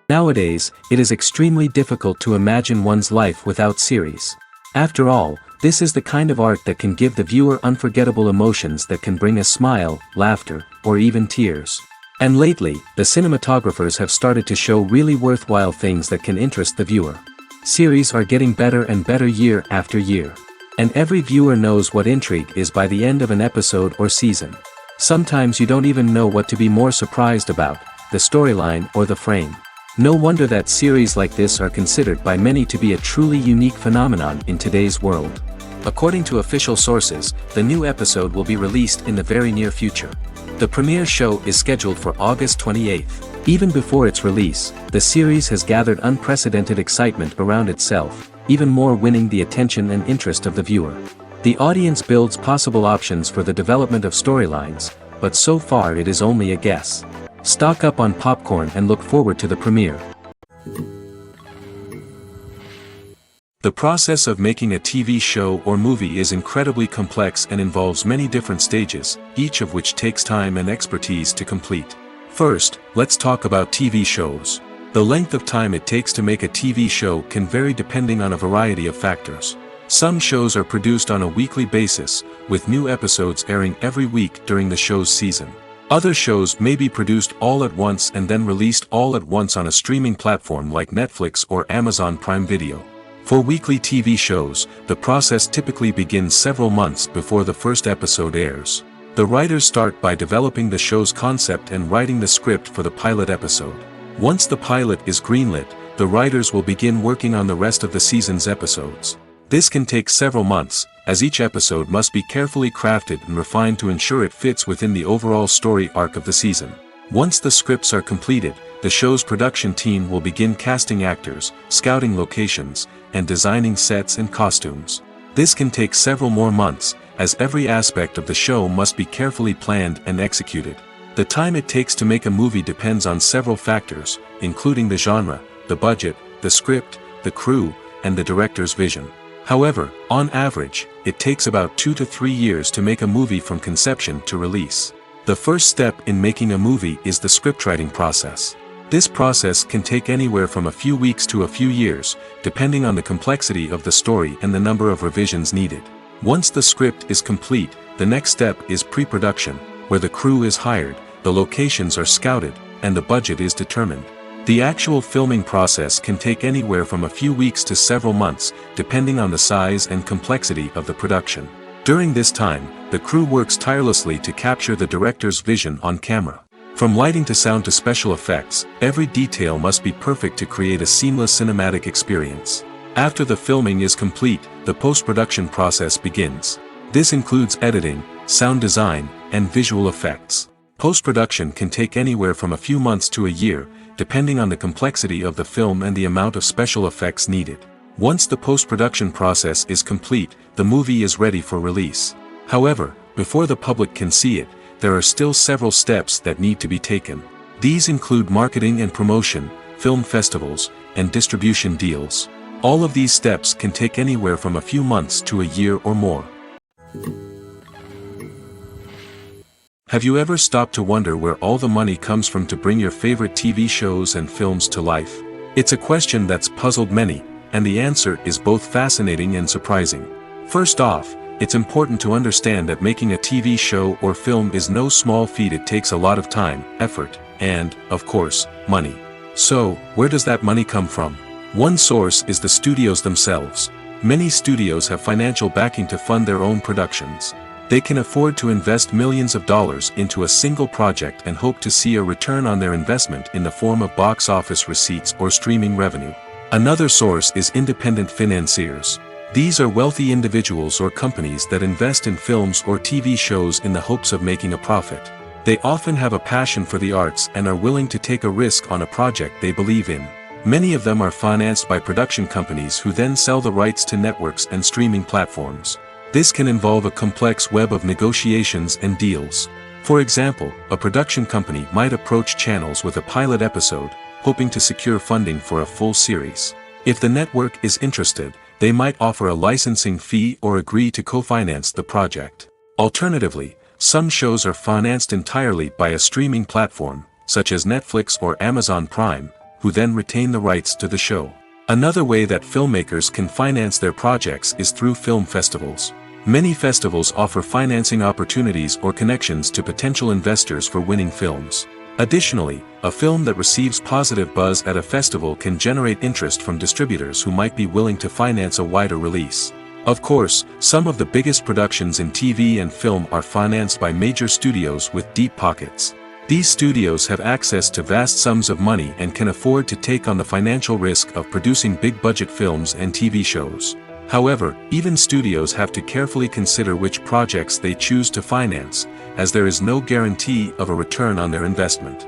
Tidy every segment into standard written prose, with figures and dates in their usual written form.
Nowadays, it is extremely difficult to imagine one's life without series. After all, this is the kind of art that can give the viewer unforgettable emotions that can bring a smile, laughter, or even tears. And lately, the cinematographers have started to show really worthwhile things that can interest the viewer. Series are getting better and better year after year. And every viewer knows what intrigue is by the end of an episode or season. Sometimes you don't even know what to be more surprised about, the storyline or the frame. No wonder that series like this are considered by many to be a truly unique phenomenon in today's world. According to official sources, the new episode will be released in the very near future. The premiere show is scheduled for August 28th. Even before its release, the series has gathered unprecedented excitement around itself, even more winning the attention and interest of the viewer. The audience builds possible options for the development of storylines, but so far it is only a guess. Stock up on popcorn and look forward to the premiere. The process of making a TV show or movie is incredibly complex and involves many different stages, each of which takes time and expertise to complete. First, let's talk about TV shows. The length of time it takes to make a TV show can vary depending on a variety of factors. Some shows are produced on a weekly basis, with new episodes airing every week during the show's season. Other shows may be produced all at once and then released all at once on a streaming platform like Netflix or Amazon Prime Video. For weekly TV shows, the process typically begins several months before the first episode airs. The writers start by developing the show's concept and writing the script for the pilot episode. Once the pilot is greenlit, the writers will begin working on the rest of the season's episodes. This can take several months, as each episode must be carefully crafted and refined to ensure it fits within the overall story arc of the season. Once the scripts are completed, the show's production team will begin casting actors, scouting locations, and designing sets and costumes. This can take several more months, as every aspect of the show must be carefully planned and executed. The time it takes to make a movie depends on several factors, including the genre, the budget, the script, the crew, and the director's vision. However, on average, it takes about 2 to 3 years to make a movie from conception to release. The first step in making a movie is the scriptwriting process. This process can take anywhere from a few weeks to a few years, depending on the complexity of the story and the number of revisions needed. Once the script is complete, the next step is pre-production, where the crew is hired, the locations are scouted, and the budget is determined. The actual filming process can take anywhere from a few weeks to several months, depending on the size and complexity of the production. During this time, the crew works tirelessly to capture the director's vision on camera. From lighting to sound to special effects, every detail must be perfect to create a seamless cinematic experience. After the filming is complete, the post-production process begins. This includes editing, sound design, and visual effects. Post-production can take anywhere from a few months to a year, depending on the complexity of the film and the amount of special effects needed. Once the post-production process is complete, the movie is ready for release. However, before the public can see it, there are still several steps that need to be taken. These include marketing and promotion, film festivals, and distribution deals. All of these steps can take anywhere from a few months to a year or more. Have you ever stopped to wonder where all the money comes from to bring your favorite TV shows and films to life? It's a question that's puzzled many, and the answer is both fascinating and surprising. First off, it's important to understand that making a TV show or film is no small feat. It takes a lot of time, effort, and, of course, money. So, where does that money come from? One source is the studios themselves. Many studios have financial backing to fund their own productions. They can afford to invest millions of dollars into a single project and hope to see a return on their investment in the form of box office receipts or streaming revenue. Another source is independent financiers. These are wealthy individuals or companies that invest in films or TV shows in the hopes of making a profit. They often have a passion for the arts and are willing to take a risk on a project they believe in. Many of them are financed by production companies who then sell the rights to networks and streaming platforms. This can involve a complex web of negotiations and deals. For example, a production company might approach channels with a pilot episode, hoping to secure funding for a full series. If the network is interested, they might offer a licensing fee or agree to co-finance the project. Alternatively, some shows are financed entirely by a streaming platform, such as Netflix or Amazon Prime, who then retain the rights to the show. Another way that filmmakers can finance their projects is through film festivals. Many festivals offer financing opportunities or connections to potential investors for winning films. Additionally, a film that receives positive buzz at a festival can generate interest from distributors who might be willing to finance a wider release. Of course, some of the biggest productions in TV and film are financed by major studios with deep pockets. These studios have access to vast sums of money and can afford to take on the financial risk of producing big-budget films and TV shows. However, even studios have to carefully consider which projects they choose to finance, as there is no guarantee of a return on their investment.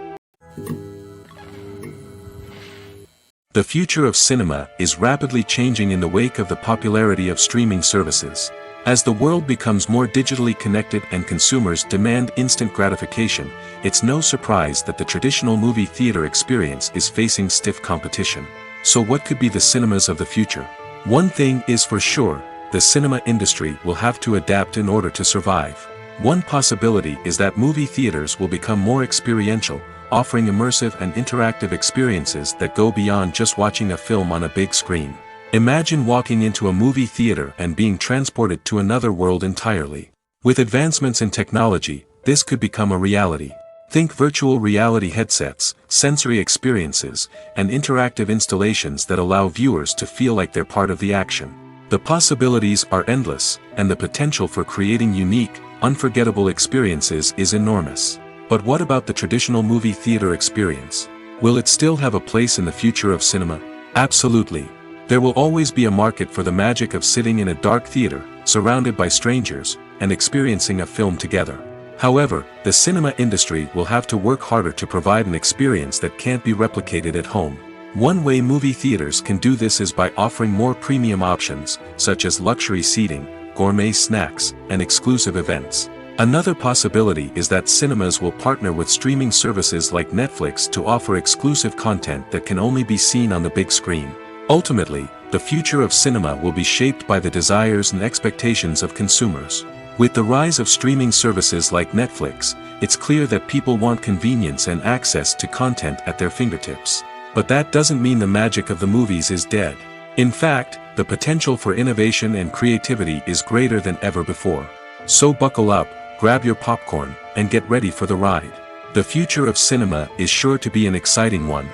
The future of cinema is rapidly changing in the wake of the popularity of streaming services. As the world becomes more digitally connected and consumers demand instant gratification, it's no surprise that the traditional movie theater experience is facing stiff competition. So what could be the cinemas of the future? One thing is for sure, the cinema industry will have to adapt in order to survive. One possibility is that movie theaters will become more experiential, offering immersive and interactive experiences that go beyond just watching a film on a big screen. Imagine walking into a movie theater and being transported to another world entirely. With advancements in technology, this could become a reality. Think virtual reality headsets, sensory experiences, and interactive installations that allow viewers to feel like they're part of the action. The possibilities are endless, and the potential for creating unique, unforgettable experiences is enormous. But what about the traditional movie theater experience? Will it still have a place in the future of cinema? Absolutely. There will always be a market for the magic of sitting in a dark theater, surrounded by strangers, and experiencing a film together. However, the cinema industry will have to work harder to provide an experience that can't be replicated at home. One way movie theaters can do this is by offering more premium options, such as luxury seating, gourmet snacks, and exclusive events. Another possibility is that cinemas will partner with streaming services like Netflix to offer exclusive content that can only be seen on the big screen. Ultimately, the future of cinema will be shaped by the desires and expectations of consumers. With the rise of streaming services like Netflix, it's clear that people want convenience and access to content at their fingertips. But that doesn't mean the magic of the movies is dead. In fact, the potential for innovation and creativity is greater than ever before. So buckle up, grab your popcorn, and get ready for the ride. The future of cinema is sure to be an exciting one.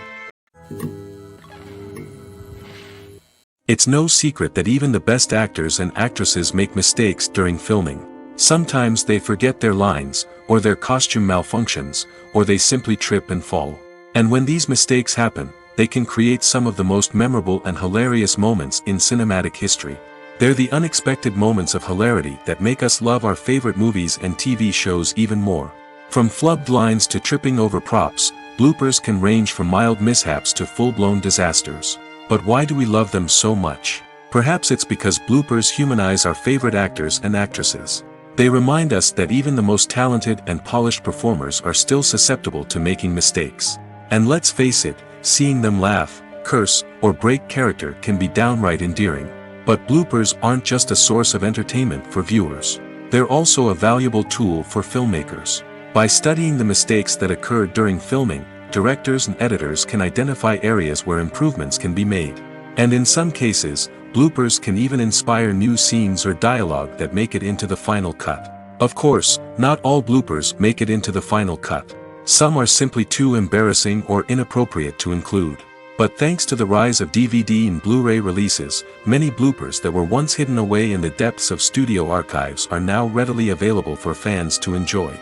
It's no secret that even the best actors and actresses make mistakes during filming. Sometimes they forget their lines, or their costume malfunctions, or they simply trip and fall. And when these mistakes happen, they can create some of the most memorable and hilarious moments in cinematic history. They're the unexpected moments of hilarity that make us love our favorite movies and TV shows even more. From flubbed lines to tripping over props, bloopers can range from mild mishaps to full-blown disasters. But why do we love them so much? Perhaps it's because bloopers humanize our favorite actors and actresses. They remind us that even the most talented and polished performers are still susceptible to making mistakes. And let's face it, seeing them laugh, curse, or break character can be downright endearing. But bloopers aren't just a source of entertainment for viewers. They're also a valuable tool for filmmakers. By studying the mistakes that occurred during filming, directors and editors can identify areas where improvements can be made. And in some cases, bloopers can even inspire new scenes or dialogue that make it into the final cut. Of course, not all bloopers make it into the final cut. Some are simply too embarrassing or inappropriate to include. But thanks to the rise of DVD and Blu-ray releases, many bloopers that were once hidden away in the depths of studio archives are now readily available for fans to enjoy.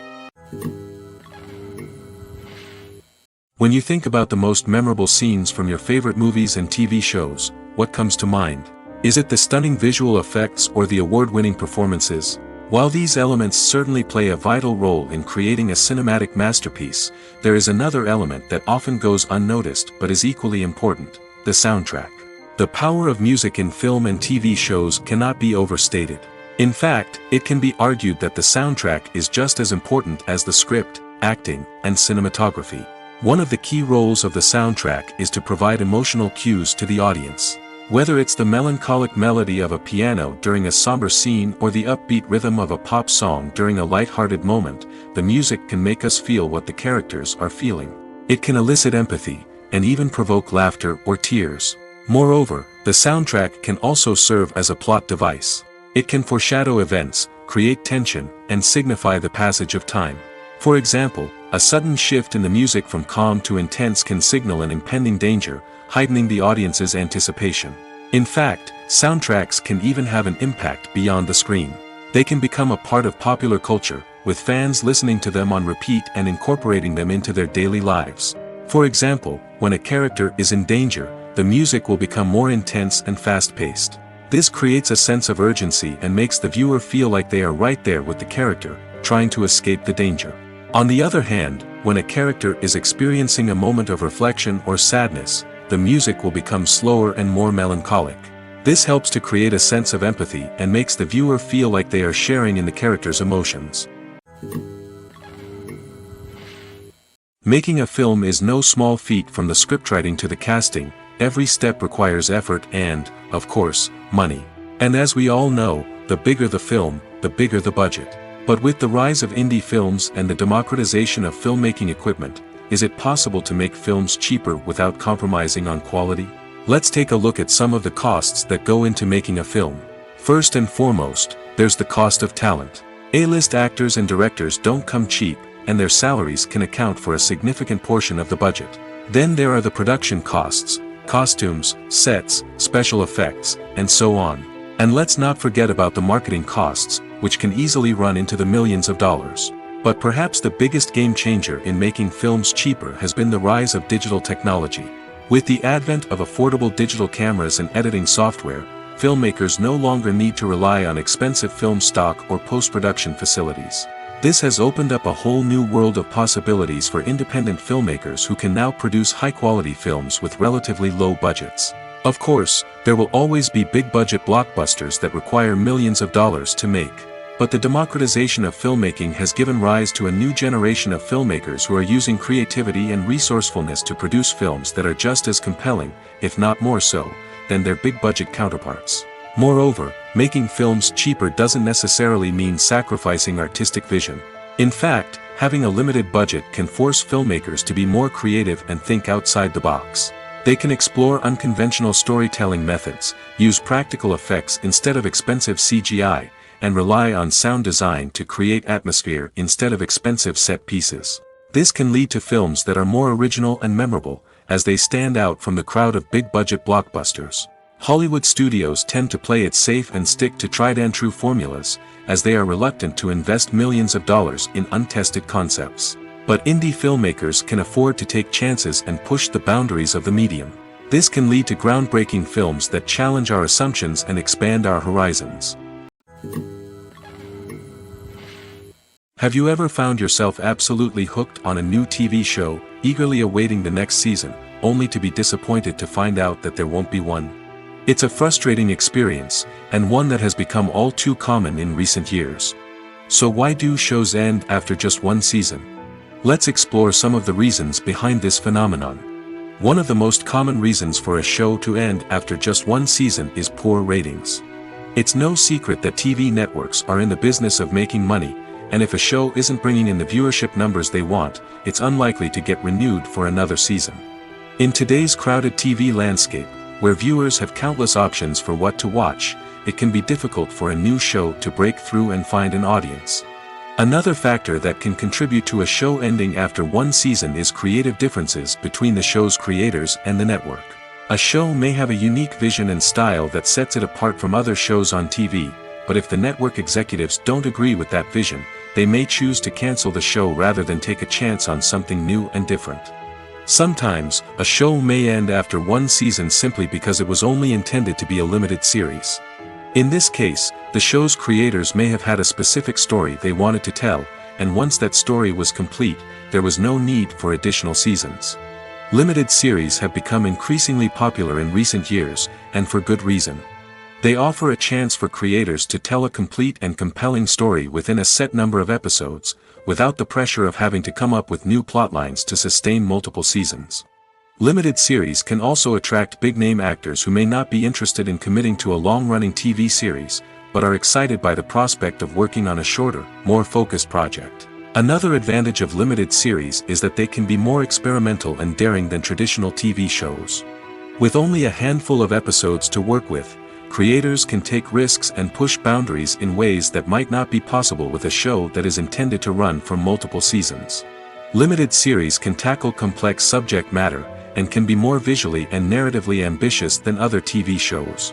When you think about the most memorable scenes from your favorite movies and TV shows, what comes to mind? Is it the stunning visual effects or the award-winning performances? While these elements certainly play a vital role in creating a cinematic masterpiece, there is another element that often goes unnoticed but is equally important: the soundtrack. The power of music in film and TV shows cannot be overstated. In fact, it can be argued that the soundtrack is just as important as the script, acting, and cinematography. One of the key roles of the soundtrack is to provide emotional cues to the audience. Whether it's the melancholic melody of a piano during a somber scene or the upbeat rhythm of a pop song during a light-hearted moment, the music can make us feel what the characters are feeling. It can elicit empathy, and even provoke laughter or tears. Moreover, the soundtrack can also serve as a plot device. It can foreshadow events, create tension, and signify the passage of time. For example, a sudden shift in the music from calm to intense can signal an impending danger, heightening the audience's anticipation. In fact, soundtracks can even have an impact beyond the screen. They can become a part of popular culture, with fans listening to them on repeat and incorporating them into their daily lives. For example, when a character is in danger, the music will become more intense and fast-paced. This creates a sense of urgency and makes the viewer feel like they are right there with the character, trying to escape the danger. On the other hand, when a character is experiencing a moment of reflection or sadness, the music will become slower and more melancholic. This helps to create a sense of empathy and makes the viewer feel like they are sharing in the character's emotions. Making a film is no small feat. From the scriptwriting to the casting. Every step requires effort and, of course, money. And as we all know, the bigger the film, the bigger the budget. But with the rise of indie films and the democratization of filmmaking equipment, is it possible to make films cheaper without compromising on quality? Let's take a look at some of the costs that go into making a film. First and foremost, there's the cost of talent. A-list actors and directors don't come cheap, and their salaries can account for a significant portion of the budget. Then there are the production costs, costumes, sets, special effects, and so on. And let's not forget about the marketing costs, which can easily run into the millions of dollars. But perhaps the biggest game changer in making films cheaper has been the rise of digital technology. With the advent of affordable digital cameras and editing software, filmmakers no longer need to rely on expensive film stock or post-production facilities. This has opened up a whole new world of possibilities for independent filmmakers who can now produce high-quality films with relatively low budgets. Of course, there will always be big-budget blockbusters that require millions of dollars to make. But the democratization of filmmaking has given rise to a new generation of filmmakers who are using creativity and resourcefulness to produce films that are just as compelling, if not more so, than their big-budget counterparts. Moreover, making films cheaper doesn't necessarily mean sacrificing artistic vision. In fact, having a limited budget can force filmmakers to be more creative and think outside the box. They can explore unconventional storytelling methods, use practical effects instead of expensive CGI, and rely on sound design to create atmosphere instead of expensive set pieces. This can lead to films that are more original and memorable, as they stand out from the crowd of big-budget blockbusters. Hollywood studios tend to play it safe and stick to tried-and-true formulas, as they are reluctant to invest millions of dollars in untested concepts. But indie filmmakers can afford to take chances and push the boundaries of the medium. This can lead to groundbreaking films that challenge our assumptions and expand our horizons. Have you ever found yourself absolutely hooked on a new TV show, eagerly awaiting the next season, only to be disappointed to find out that there won't be one? It's a frustrating experience, and one that has become all too common in recent years. So why do shows end after just one season? Let's explore some of the reasons behind this phenomenon. One of the most common reasons for a show to end after just one season is poor ratings. It's no secret that TV networks are in the business of making money, and if a show isn't bringing in the viewership numbers they want, it's unlikely to get renewed for another season. In today's crowded TV landscape, where viewers have countless options for what to watch, it can be difficult for a new show to break through and find an audience. Another factor that can contribute to a show ending after one season is creative differences between the show's creators and the network. A show may have a unique vision and style that sets it apart from other shows on TV, but if the network executives don't agree with that vision, they may choose to cancel the show rather than take a chance on something new and different. Sometimes, a show may end after one season simply because it was only intended to be a limited series. In this case, the show's creators may have had a specific story they wanted to tell, and once that story was complete, there was no need for additional seasons. Limited series have become increasingly popular in recent years, and for good reason. They offer a chance for creators to tell a complete and compelling story within a set number of episodes, without the pressure of having to come up with new plotlines to sustain multiple seasons. Limited series can also attract big-name actors who may not be interested in committing to a long-running TV series, but are excited by the prospect of working on a shorter, more focused project. Another advantage of limited series is that they can be more experimental and daring than traditional TV shows. With only a handful of episodes to work with, creators can take risks and push boundaries in ways that might not be possible with a show that is intended to run for multiple seasons. Limited series can tackle complex subject matter, and can be more visually and narratively ambitious than other TV shows.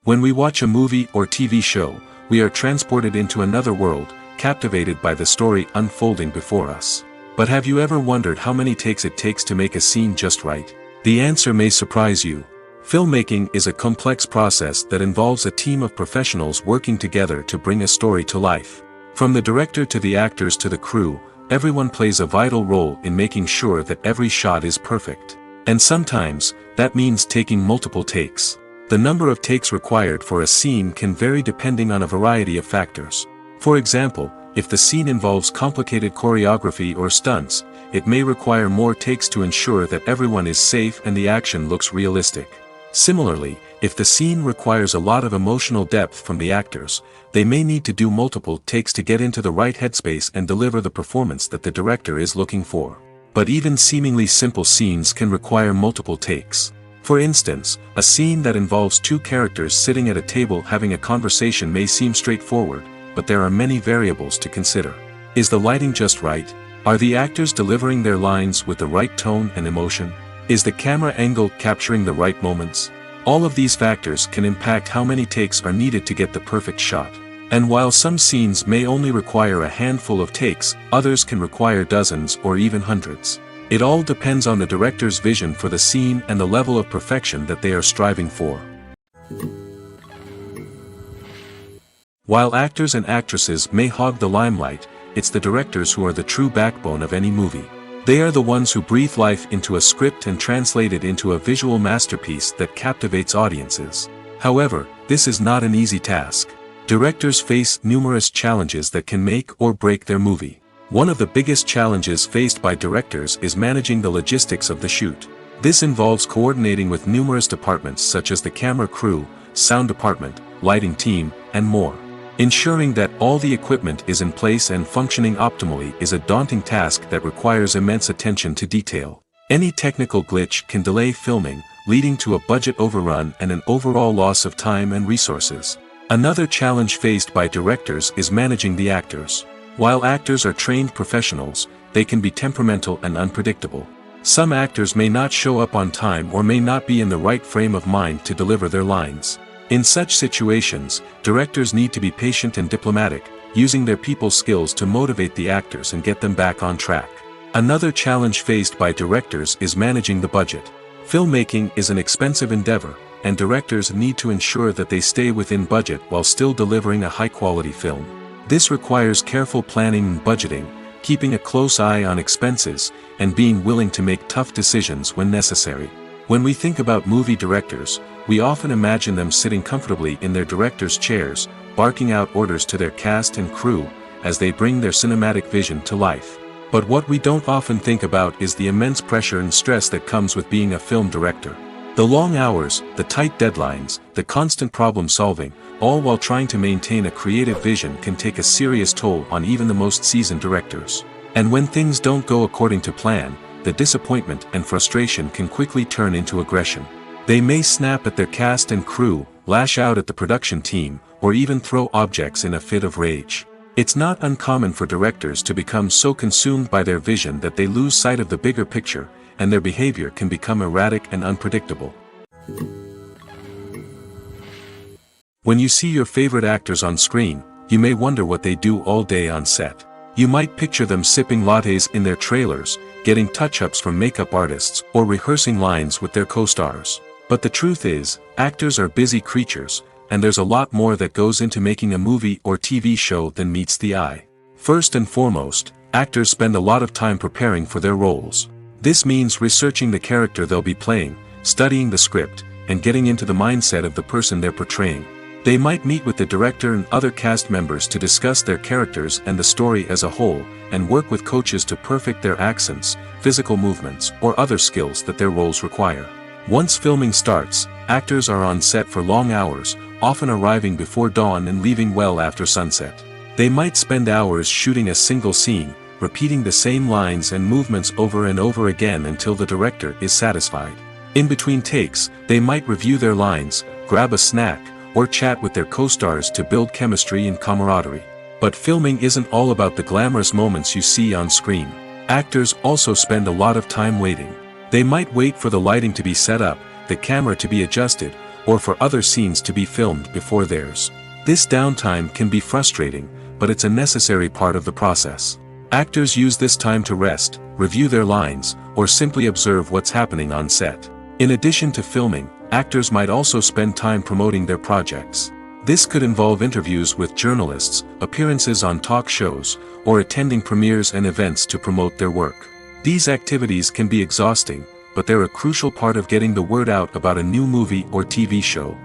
When we watch a movie or TV show, we are transported into another world, captivated by the story unfolding before us. But have you ever wondered how many takes it takes to make a scene just right? The answer may surprise you. Filmmaking is a complex process that involves a team of professionals working together to bring a story to life. From the director to the actors to the crew, everyone plays a vital role in making sure that every shot is perfect. And sometimes, that means taking multiple takes. The number of takes required for a scene can vary depending on a variety of factors. For example, if the scene involves complicated choreography or stunts, it may require more takes to ensure that everyone is safe and the action looks realistic. Similarly, if the scene requires a lot of emotional depth from the actors, they may need to do multiple takes to get into the right headspace and deliver the performance that the director is looking for. But even seemingly simple scenes can require multiple takes. For instance, a scene that involves two characters sitting at a table having a conversation may seem straightforward, but there are many variables to consider. Is the lighting just right? Are the actors delivering their lines with the right tone and emotion? Is the camera angle capturing the right moments? All of these factors can impact how many takes are needed to get the perfect shot. And while some scenes may only require a handful of takes, others can require dozens or even hundreds. It all depends on the director's vision for the scene and the level of perfection that they are striving for. While actors and actresses may hog the limelight, it's the directors who are the true backbone of any movie. They are the ones who breathe life into a script and translate it into a visual masterpiece that captivates audiences. However, this is not an easy task. Directors face numerous challenges that can make or break their movie. One of the biggest challenges faced by directors is managing the logistics of the shoot. This involves coordinating with numerous departments such as the camera crew, sound department, lighting team, and more. Ensuring that all the equipment is in place and functioning optimally is a daunting task that requires immense attention to detail. Any technical glitch can delay filming, leading to a budget overrun and an overall loss of time and resources. Another challenge faced by directors is managing the actors. While actors are trained professionals, they can be temperamental and unpredictable. Some actors may not show up on time or may not be in the right frame of mind to deliver their lines. In such situations, directors need to be patient and diplomatic, using their people skills to motivate the actors and get them back on track. Another challenge faced by directors is managing the budget. Filmmaking is an expensive endeavor, and directors need to ensure that they stay within budget while still delivering a high-quality film. This requires careful planning and budgeting, keeping a close eye on expenses, and being willing to make tough decisions when necessary. When we think about movie directors, we often imagine them sitting comfortably in their director's chairs, barking out orders to their cast and crew, as they bring their cinematic vision to life. But what we don't often think about is the immense pressure and stress that comes with being a film director. The long hours, the tight deadlines, the constant problem solving, all while trying to maintain a creative vision can take a serious toll on even the most seasoned directors. And when things don't go according to plan, the disappointment and frustration can quickly turn into aggression. They may snap at their cast and crew, lash out at the production team, or even throw objects in a fit of rage. It's not uncommon for directors to become so consumed by their vision that they lose sight of the bigger picture, and their behavior can become erratic and unpredictable. When you see your favorite actors on screen, you may wonder what they do all day on set. You might picture them sipping lattes in their trailers, getting touch-ups from makeup artists, or rehearsing lines with their co-stars. But the truth is, actors are busy creatures, and there's a lot more that goes into making a movie or TV show than meets the eye. First and foremost, actors spend a lot of time preparing for their roles. This means researching the character they'll be playing, studying the script, and getting into the mindset of the person they're portraying. They might meet with the director and other cast members to discuss their characters and the story as a whole, and work with coaches to perfect their accents, physical movements, or other skills that their roles require. Once filming starts, actors are on set for long hours, often arriving before dawn and leaving well after sunset. They might spend hours shooting a single scene, repeating the same lines and movements over and over again until the director is satisfied. In between takes, they might review their lines, grab a snack, or chat with their co-stars to build chemistry and camaraderie. But filming isn't all about the glamorous moments you see on screen. Actors also spend a lot of time waiting. They might wait for the lighting to be set up, the camera to be adjusted, or for other scenes to be filmed before theirs. This downtime can be frustrating, but it's a necessary part of the process. Actors use this time to rest, review their lines, or simply observe what's happening on set. In addition to filming, actors might also spend time promoting their projects. This could involve interviews with journalists, appearances on talk shows, or attending premieres and events to promote their work. These activities can be exhausting, but they're a crucial part of getting the word out about a new movie or TV show.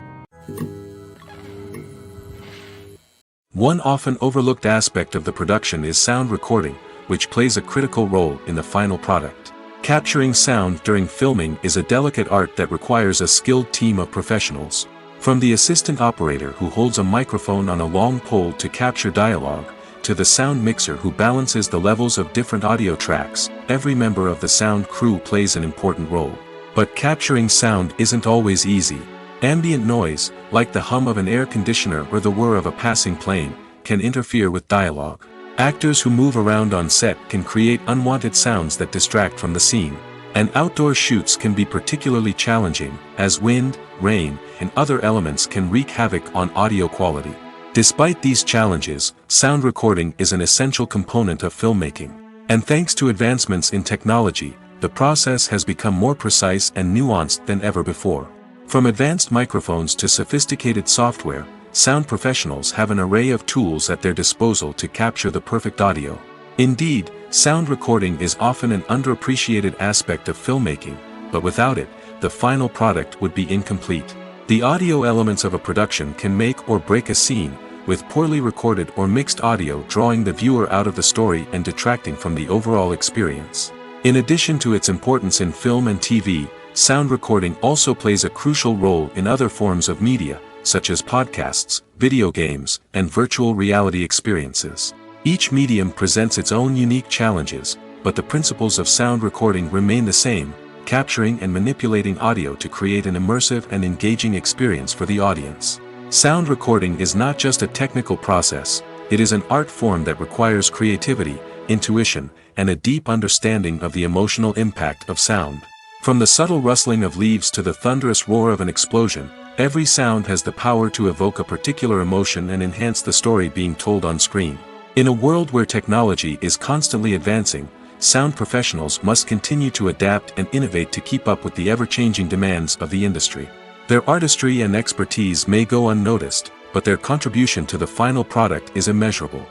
One often overlooked aspect of the production is sound recording, which plays a critical role in the final product. Capturing sound during filming is a delicate art that requires a skilled team of professionals. From the assistant operator who holds a microphone on a long pole to capture dialogue, to the sound mixer who balances the levels of different audio tracks, every member of the sound crew plays an important role. But capturing sound isn't always easy. Ambient noise, like the hum of an air conditioner or the whir of a passing plane, can interfere with dialogue. Actors who move around on set can create unwanted sounds that distract from the scene. And outdoor shoots can be particularly challenging, as wind, rain, and other elements can wreak havoc on audio quality. Despite these challenges, sound recording is an essential component of filmmaking. And thanks to advancements in technology, the process has become more precise and nuanced than ever before. From advanced microphones to sophisticated software, sound professionals have an array of tools at their disposal to capture the perfect audio. Indeed, sound recording is often an underappreciated aspect of filmmaking, but without it, the final product would be incomplete. The audio elements of a production can make or break a scene, with poorly recorded or mixed audio drawing the viewer out of the story and detracting from the overall experience. In addition to its importance in film and TV, sound recording also plays a crucial role in other forms of media, such as podcasts, video games, and virtual reality experiences. Each medium presents its own unique challenges, but the principles of sound recording remain the same, capturing and manipulating audio to create an immersive and engaging experience for the audience. Sound recording is not just a technical process, it is an art form that requires creativity, intuition, and a deep understanding of the emotional impact of sound. From the subtle rustling of leaves to the thunderous roar of an explosion, every sound has the power to evoke a particular emotion and enhance the story being told on screen. In a world where technology is constantly advancing, sound professionals must continue to adapt and innovate to keep up with the ever-changing demands of the industry. Their artistry and expertise may go unnoticed, but their contribution to the final product is immeasurable.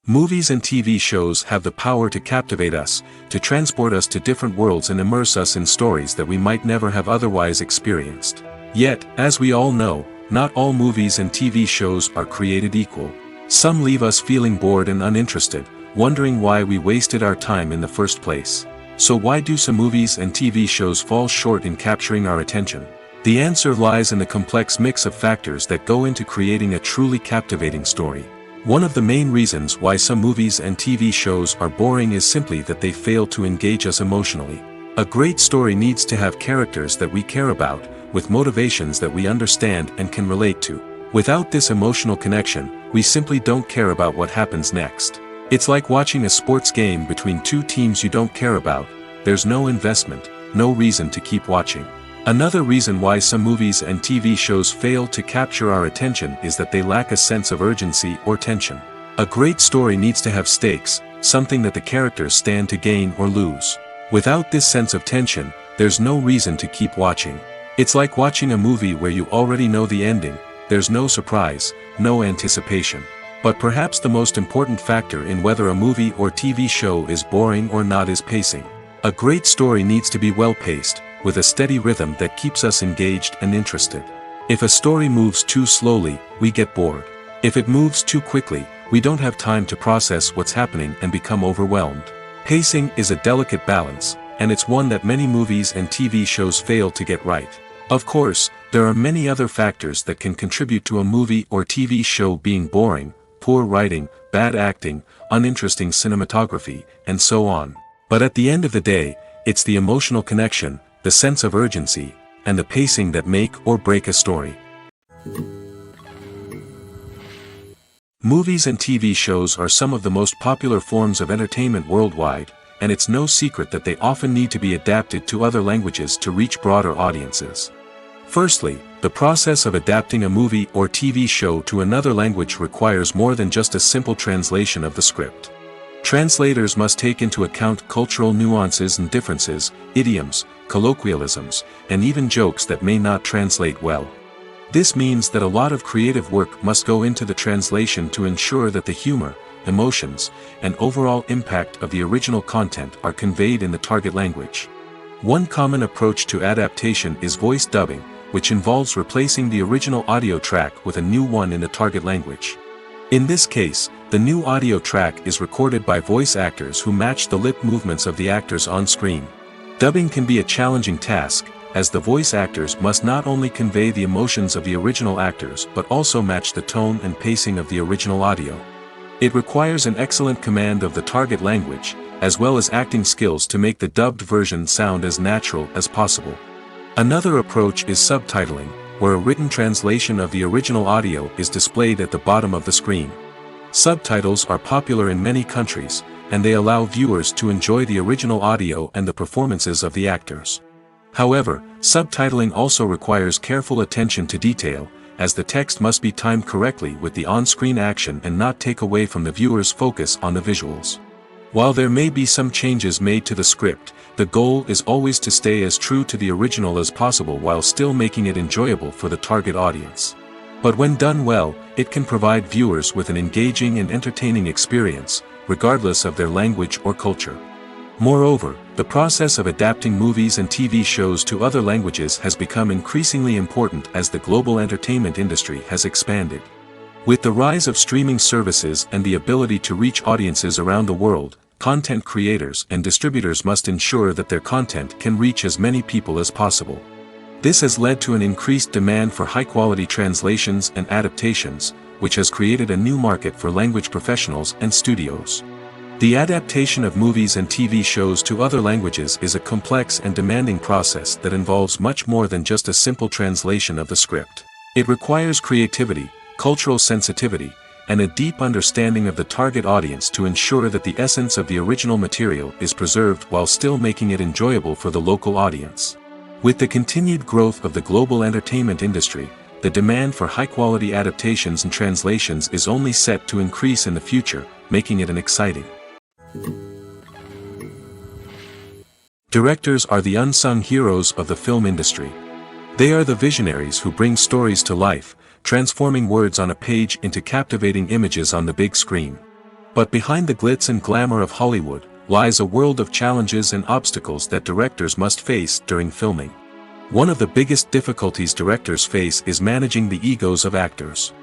Movies and TV shows have the power to captivate us, to transport us to different worlds and immerse us in stories that we might never have otherwise experienced. Yet, as we all know, not all movies and TV shows are created equal. Some leave us feeling bored and uninterested, wondering why we wasted our time in the first place. So why do some movies and TV shows fall short in capturing our attention? The answer lies in the complex mix of factors that go into creating a truly captivating story. One of the main reasons why some movies and TV shows are boring is simply that they fail to engage us emotionally. A great story needs to have characters that we care about, with motivations that we understand and can relate to. Without this emotional connection, we simply don't care about what happens next. It's like watching a sports game between two teams you don't care about. There's no investment, no reason to keep watching. Another reason why some movies and TV shows fail to capture our attention is that they lack a sense of urgency or tension. A great story needs to have stakes, something that the characters stand to gain or lose. Without this sense of tension, there's no reason to keep watching. It's like watching a movie where you already know the ending. There's no surprise, no anticipation. But perhaps the most important factor in whether a movie or TV show is boring or not is pacing. A great story needs to be well-paced, with a steady rhythm that keeps us engaged and interested. If a story moves too slowly, we get bored. If it moves too quickly, we don't have time to process what's happening and become overwhelmed. Pacing is a delicate balance, and it's one that many movies and TV shows fail to get right. Of course, there are many other factors that can contribute to a movie or TV show being boring: poor writing, bad acting, uninteresting cinematography, and so on. But at the end of the day, it's the emotional connection, the sense of urgency, and the pacing that make or break a story. Movies and TV shows are some of the most popular forms of entertainment worldwide, and it's no secret that they often need to be adapted to other languages to reach broader audiences. Firstly, the process of adapting a movie or TV show to another language requires more than just a simple translation of the script. Translators must take into account cultural nuances and differences, idioms, colloquialisms, and even jokes that may not translate well. This means that a lot of creative work must go into the translation to ensure that the humor, emotions, and overall impact of the original content are conveyed in the target language. One common approach to adaptation is voice dubbing, which involves replacing the original audio track with a new one in the target language. In this case, the new audio track is recorded by voice actors who match the lip movements of the actors on screen. Dubbing can be a challenging task, as the voice actors must not only convey the emotions of the original actors but also match the tone and pacing of the original audio. It requires an excellent command of the target language, as well as acting skills to make the dubbed version sound as natural as possible. Another approach is subtitling, where a written translation of the original audio is displayed at the bottom of the screen. Subtitles are popular in many countries, and they allow viewers to enjoy the original audio and the performances of the actors. However, subtitling also requires careful attention to detail, as the text must be timed correctly with the on-screen action and not take away from the viewer's focus on the visuals. While there may be some changes made to the script, the goal is always to stay as true to the original as possible while still making it enjoyable for the target audience. But when done well, it can provide viewers with an engaging and entertaining experience, regardless of their language or culture. Moreover, the process of adapting movies and TV shows to other languages has become increasingly important as the global entertainment industry has expanded. With the rise of streaming services and the ability to reach audiences around the world, content creators and distributors must ensure that their content can reach as many people as possible. This has led to an increased demand for high-quality translations and adaptations, which has created a new market for language professionals and studios. The adaptation of movies and TV shows to other languages is a complex and demanding process that involves much more than just a simple translation of the script. It requires creativity, cultural sensitivity, and a deep understanding of the target audience to ensure that the essence of the original material is preserved while still making it enjoyable for the local audience. With the continued growth of the global entertainment industry, the demand for high-quality adaptations and translations is only set to increase in the future, making it an exciting. Directors are the unsung heroes of the film industry. They are the visionaries who bring stories to life, transforming words on a page into captivating images on the big screen. But behind the glitz and glamour of Hollywood lies a world of challenges and obstacles that directors must face during filming. One of the biggest difficulties directors face is managing the egos of actors.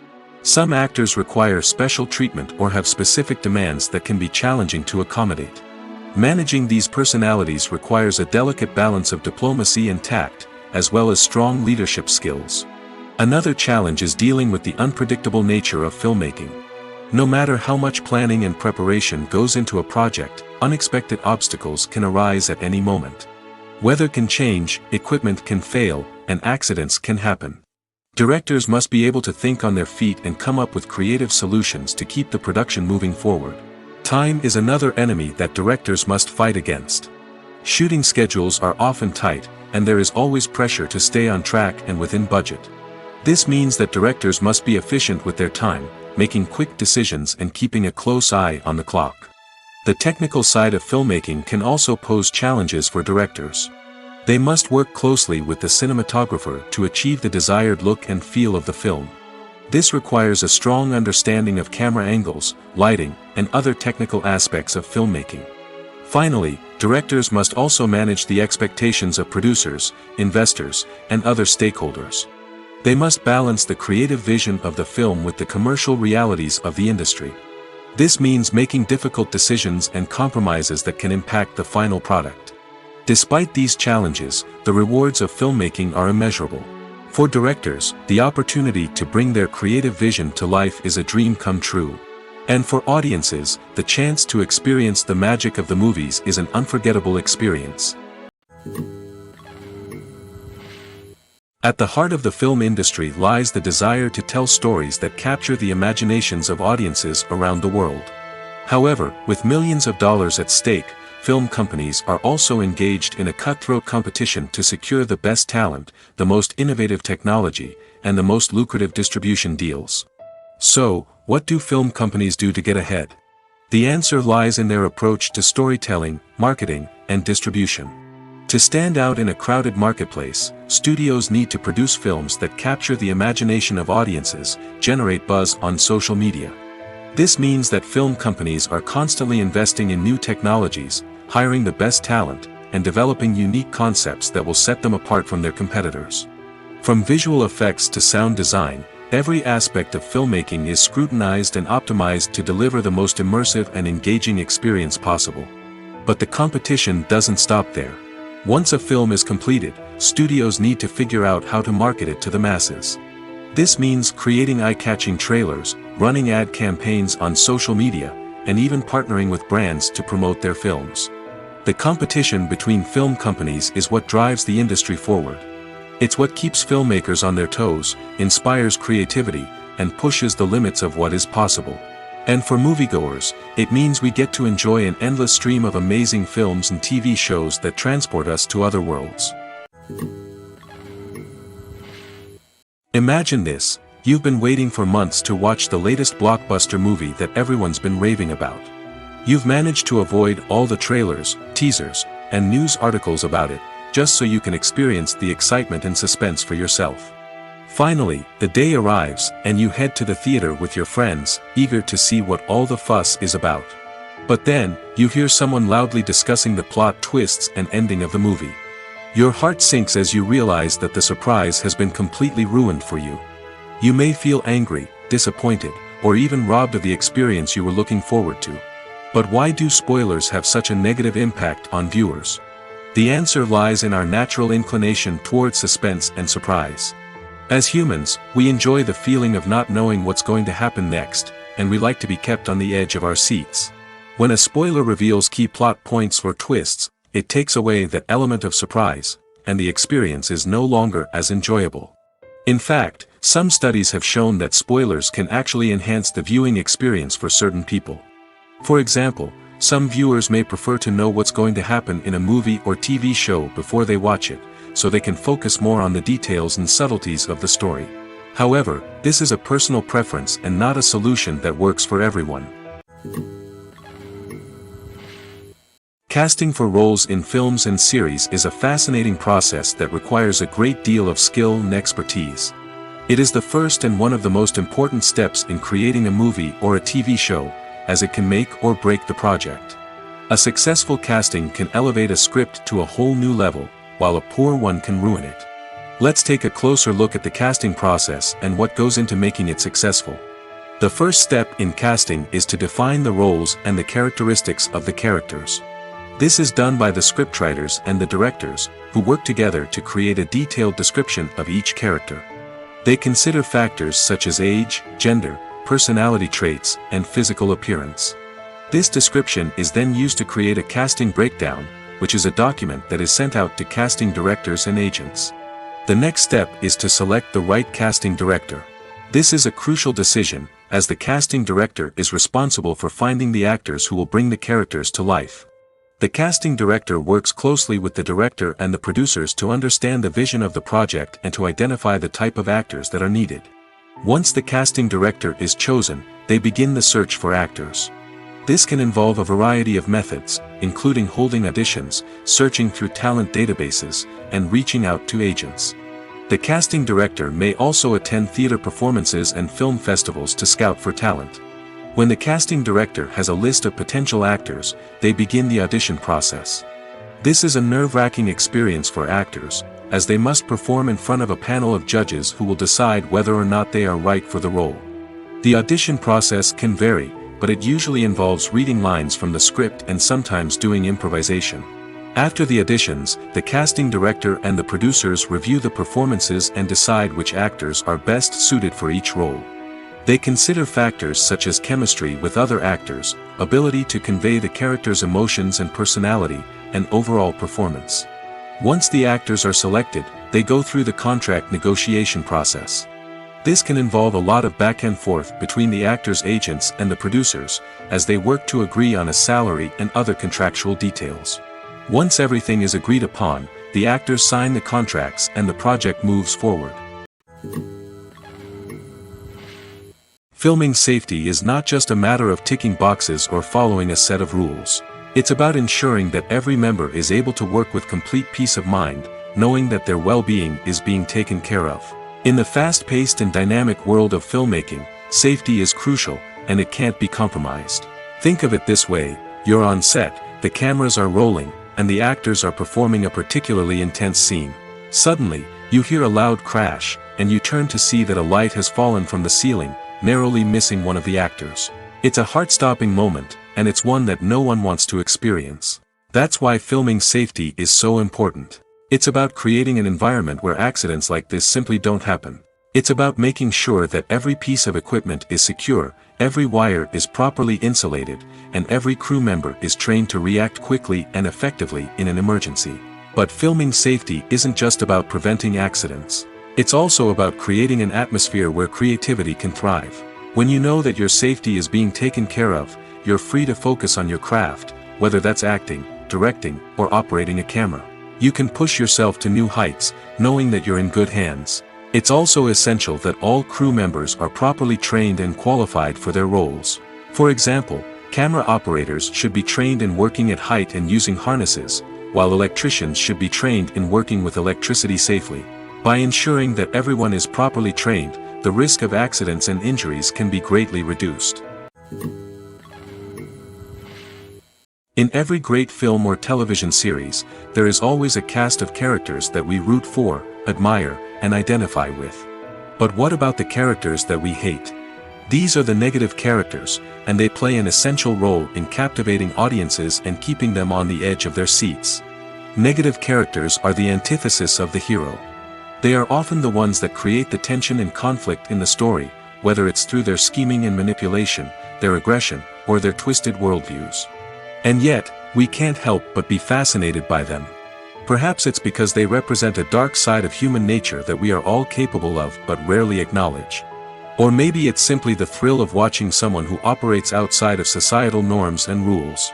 Some actors require special treatment or have specific demands that can be challenging to accommodate. Managing these personalities requires a delicate balance of diplomacy and tact, as well as strong leadership skills. Another challenge is dealing with the unpredictable nature of filmmaking. No matter how much planning and preparation goes into a project, unexpected obstacles can arise at any moment. Weather can change, equipment can fail, and accidents can happen. Directors must be able to think on their feet and come up with creative solutions to keep the production moving forward. Time is another enemy that directors must fight against. Shooting schedules are often tight, and there is always pressure to stay on track and within budget. This means that directors must be efficient with their time, making quick decisions and keeping a close eye on the clock. The technical side of filmmaking can also pose challenges for directors. They must work closely with the cinematographer to achieve the desired look and feel of the film. This requires a strong understanding of camera angles, lighting, and other technical aspects of filmmaking. Finally, directors must also manage the expectations of producers, investors, and other stakeholders. They must balance the creative vision of the film with the commercial realities of the industry. This means making difficult decisions and compromises that can impact the final product. Despite these challenges, the rewards of filmmaking are immeasurable. For directors, the opportunity to bring their creative vision to life is a dream come true. And for audiences, the chance to experience the magic of the movies is an unforgettable experience. At the heart of the film industry lies the desire to tell stories that capture the imaginations of audiences around the world. However, with millions of dollars at stake, film companies are also engaged in a cutthroat competition to secure the best talent, the most innovative technology, and the most lucrative distribution deals. So, what do film companies do to get ahead? The answer lies in their approach to storytelling, marketing, and distribution. To stand out in a crowded marketplace, studios need to produce films that capture the imagination of audiences, generate buzz on social media. This means that film companies are constantly investing in new technologies, hiring the best talent, and developing unique concepts that will set them apart from their competitors. From visual effects to sound design, every aspect of filmmaking is scrutinized and optimized to deliver the most immersive and engaging experience possible. But the competition doesn't stop there. Once a film is completed, studios need to figure out how to market it to the masses. This means creating eye-catching trailers, running ad campaigns on social media, and even partnering with brands to promote their films. The competition between film companies is what drives the industry forward. It's what keeps filmmakers on their toes, inspires creativity, and pushes the limits of what is possible. And for moviegoers, it means we get to enjoy an endless stream of amazing films and TV shows that transport us to other worlds. Imagine this: you've been waiting for months to watch the latest blockbuster movie that everyone's been raving about. You've managed to avoid all the trailers, teasers, and news articles about it, just so you can experience the excitement and suspense for yourself. Finally, the day arrives, and you head to the theater with your friends, eager to see what all the fuss is about. But then, you hear someone loudly discussing the plot twists and ending of the movie. Your heart sinks as you realize that the surprise has been completely ruined for you. You may feel angry, disappointed, or even robbed of the experience you were looking forward to. But why do spoilers have such a negative impact on viewers? The answer lies in our natural inclination towards suspense and surprise. As humans, we enjoy the feeling of not knowing what's going to happen next, and we like to be kept on the edge of our seats. When a spoiler reveals key plot points or twists, it takes away that element of surprise, and the experience is no longer as enjoyable. In fact, some studies have shown that spoilers can actually enhance the viewing experience for certain people. For example, some viewers may prefer to know what's going to happen in a movie or TV show before they watch it, so they can focus more on the details and subtleties of the story. However, this is a personal preference and not a solution that works for everyone. Casting for roles in films and series is a fascinating process that requires a great deal of skill and expertise. It is the first and one of the most important steps in creating a movie or a TV show, as it can make or break the project. A successful casting can elevate a script to a whole new level, while a poor one can ruin it. Let's take a closer look at the casting process and what goes into making it successful. The first step in casting is to define the roles and the characteristics of the characters. This is done by the scriptwriters and the directors, who work together to create a detailed description of each character. They consider factors such as age, gender, personality traits, and physical appearance. This description is then used to create a casting breakdown, which is a document that is sent out to casting directors and agents. The next step is to select the right casting director. This is a crucial decision, as the casting director is responsible for finding the actors who will bring the characters to life. The casting director works closely with the director and the producers to understand the vision of the project and to identify the type of actors that are needed. Once the casting director is chosen, they begin the search for actors. This can involve a variety of methods, including holding auditions, searching through talent databases, and reaching out to agents. The casting director may also attend theater performances and film festivals to scout for talent. When the casting director has a list of potential actors, they begin the audition process. This is a nerve-wracking experience for actors, as they must perform in front of a panel of judges who will decide whether or not they are right for the role. The audition process can vary, but it usually involves reading lines from the script and sometimes doing improvisation. After the auditions, the casting director and the producers review the performances and decide which actors are best suited for each role. They consider factors such as chemistry with other actors, ability to convey the character's emotions and personality, and overall performance. Once the actors are selected, they go through the contract negotiation process. This can involve a lot of back and forth between the actors' agents and the producers, as they work to agree on a salary and other contractual details. Once everything is agreed upon, the actors sign the contracts and the project moves forward. Filming safety is not just a matter of ticking boxes or following a set of rules. It's about ensuring that every member is able to work with complete peace of mind, knowing that their well-being is being taken care of. In the fast-paced and dynamic world of filmmaking, safety is crucial, and it can't be compromised. Think of it this way: you're on set, the cameras are rolling, and the actors are performing a particularly intense scene. Suddenly, you hear a loud crash, and you turn to see that a light has fallen from the ceiling, narrowly missing one of the actors. It's a heart-stopping moment, and it's one that no one wants to experience. That's why filming safety is so important. It's about creating an environment where accidents like this simply don't happen. It's about making sure that every piece of equipment is secure, every wire is properly insulated, and every crew member is trained to react quickly and effectively in an emergency. But filming safety isn't just about preventing accidents. It's also about creating an atmosphere where creativity can thrive. When you know that your safety is being taken care of, you're free to focus on your craft, whether that's acting, directing, or operating a camera. You can push yourself to new heights, knowing that you're in good hands. It's also essential that all crew members are properly trained and qualified for their roles. For example, camera operators should be trained in working at height and using harnesses, while electricians should be trained in working with electricity safely. By ensuring that everyone is properly trained, the risk of accidents and injuries can be greatly reduced. In every great film or television series, there is always a cast of characters that we root for, admire, and identify with. But what about the characters that we hate? These are the negative characters, and they play an essential role in captivating audiences and keeping them on the edge of their seats. Negative characters are the antithesis of the hero. They are often the ones that create the tension and conflict in the story, whether it's through their scheming and manipulation, their aggression, or their twisted worldviews. And yet, we can't help but be fascinated by them. Perhaps it's because they represent a dark side of human nature that we are all capable of but rarely acknowledge. Or maybe it's simply the thrill of watching someone who operates outside of societal norms and rules.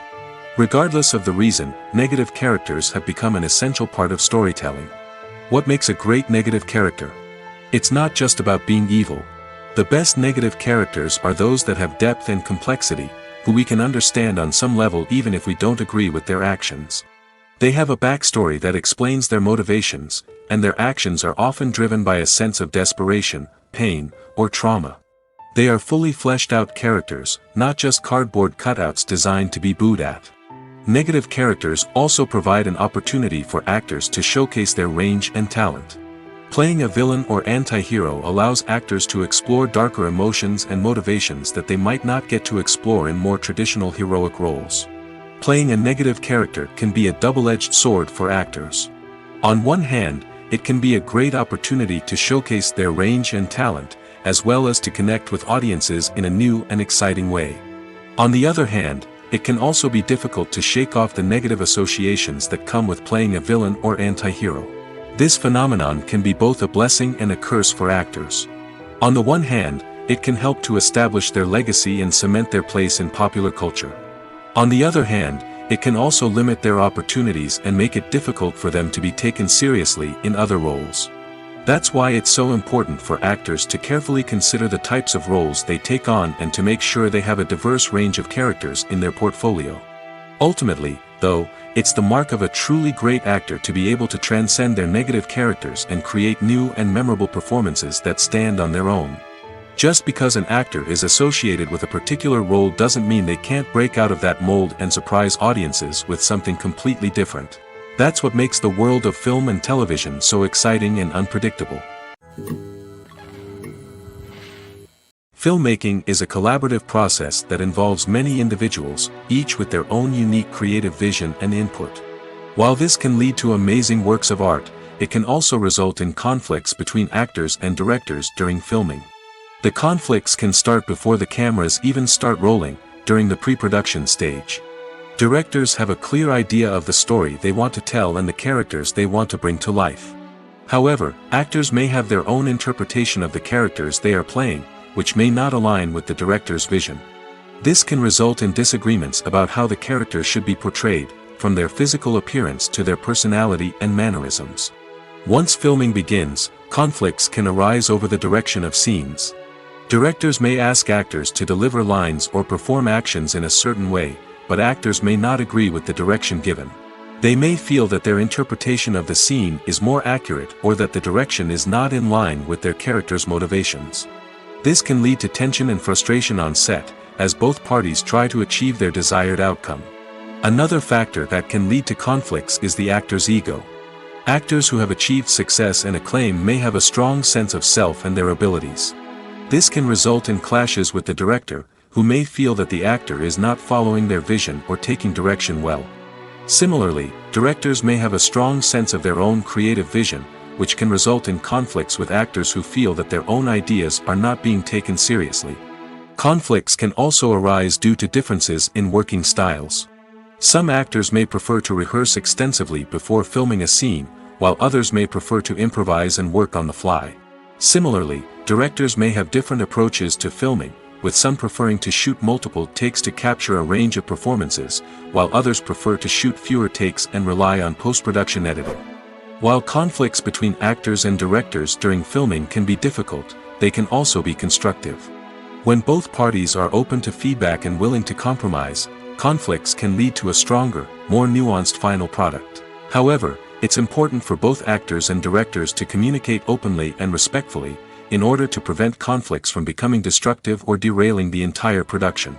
Regardless of the reason, negative characters have become an essential part of storytelling. What makes a great negative character? It's not just about being evil. The best negative characters are those that have depth and complexity, who we can understand on some level even if we don't agree with their actions. They have a backstory that explains their motivations, and their actions are often driven by a sense of desperation, pain, or trauma. They are fully fleshed out characters, not just cardboard cutouts designed to be booed at. Negative characters also provide an opportunity for actors to showcase their range and talent. Playing a villain or anti-hero allows actors to explore darker emotions and motivations that they might not get to explore in more traditional heroic roles. Playing a negative character can be a double-edged sword for actors. On one hand, it can be a great opportunity to showcase their range and talent, as well as to connect with audiences in a new and exciting way. On the other hand, it can also be difficult to shake off the negative associations that come with playing a villain or anti-hero. This phenomenon can be both a blessing and a curse for actors. On the one hand, it can help to establish their legacy and cement their place in popular culture. On the other hand, it can also limit their opportunities and make it difficult for them to be taken seriously in other roles. That's why it's so important for actors to carefully consider the types of roles they take on and to make sure they have a diverse range of characters in their portfolio. Ultimately, though, it's the mark of a truly great actor to be able to transcend their negative characters and create new and memorable performances that stand on their own. Just because an actor is associated with a particular role doesn't mean they can't break out of that mold and surprise audiences with something completely different. That's what makes the world of film and television so exciting and unpredictable. Filmmaking is a collaborative process that involves many individuals, each with their own unique creative vision and input. While this can lead to amazing works of art, it can also result in conflicts between actors and directors during filming. The conflicts can start before the cameras even start rolling, during the pre-production stage. Directors have a clear idea of the story they want to tell and the characters they want to bring to life. However, actors may have their own interpretation of the characters they are playing, which may not align with the director's vision. This can result in disagreements about how the characters should be portrayed, from their physical appearance to their personality and mannerisms. Once filming begins, conflicts can arise over the direction of scenes. Directors may ask actors to deliver lines or perform actions in a certain way, but actors may not agree with the direction given. They may feel that their interpretation of the scene is more accurate or that the direction is not in line with their character's motivations. This can lead to tension and frustration on set, as both parties try to achieve their desired outcome. Another factor that can lead to conflicts is the actor's ego. Actors who have achieved success and acclaim may have a strong sense of self and their abilities. This can result in clashes with the director, who may feel that the actor is not following their vision or taking direction well. Similarly, directors may have a strong sense of their own creative vision, which can result in conflicts with actors who feel that their own ideas are not being taken seriously. Conflicts can also arise due to differences in working styles. Some actors may prefer to rehearse extensively before filming a scene, while others may prefer to improvise and work on the fly. Similarly, directors may have different approaches to filming, with some preferring to shoot multiple takes to capture a range of performances, while others prefer to shoot fewer takes and rely on post-production editing. While conflicts between actors and directors during filming can be difficult, they can also be constructive. When both parties are open to feedback and willing to compromise, conflicts can lead to a stronger, more nuanced final product. However, it's important for both actors and directors to communicate openly and respectfully, in order to prevent conflicts from becoming destructive or derailing the entire production.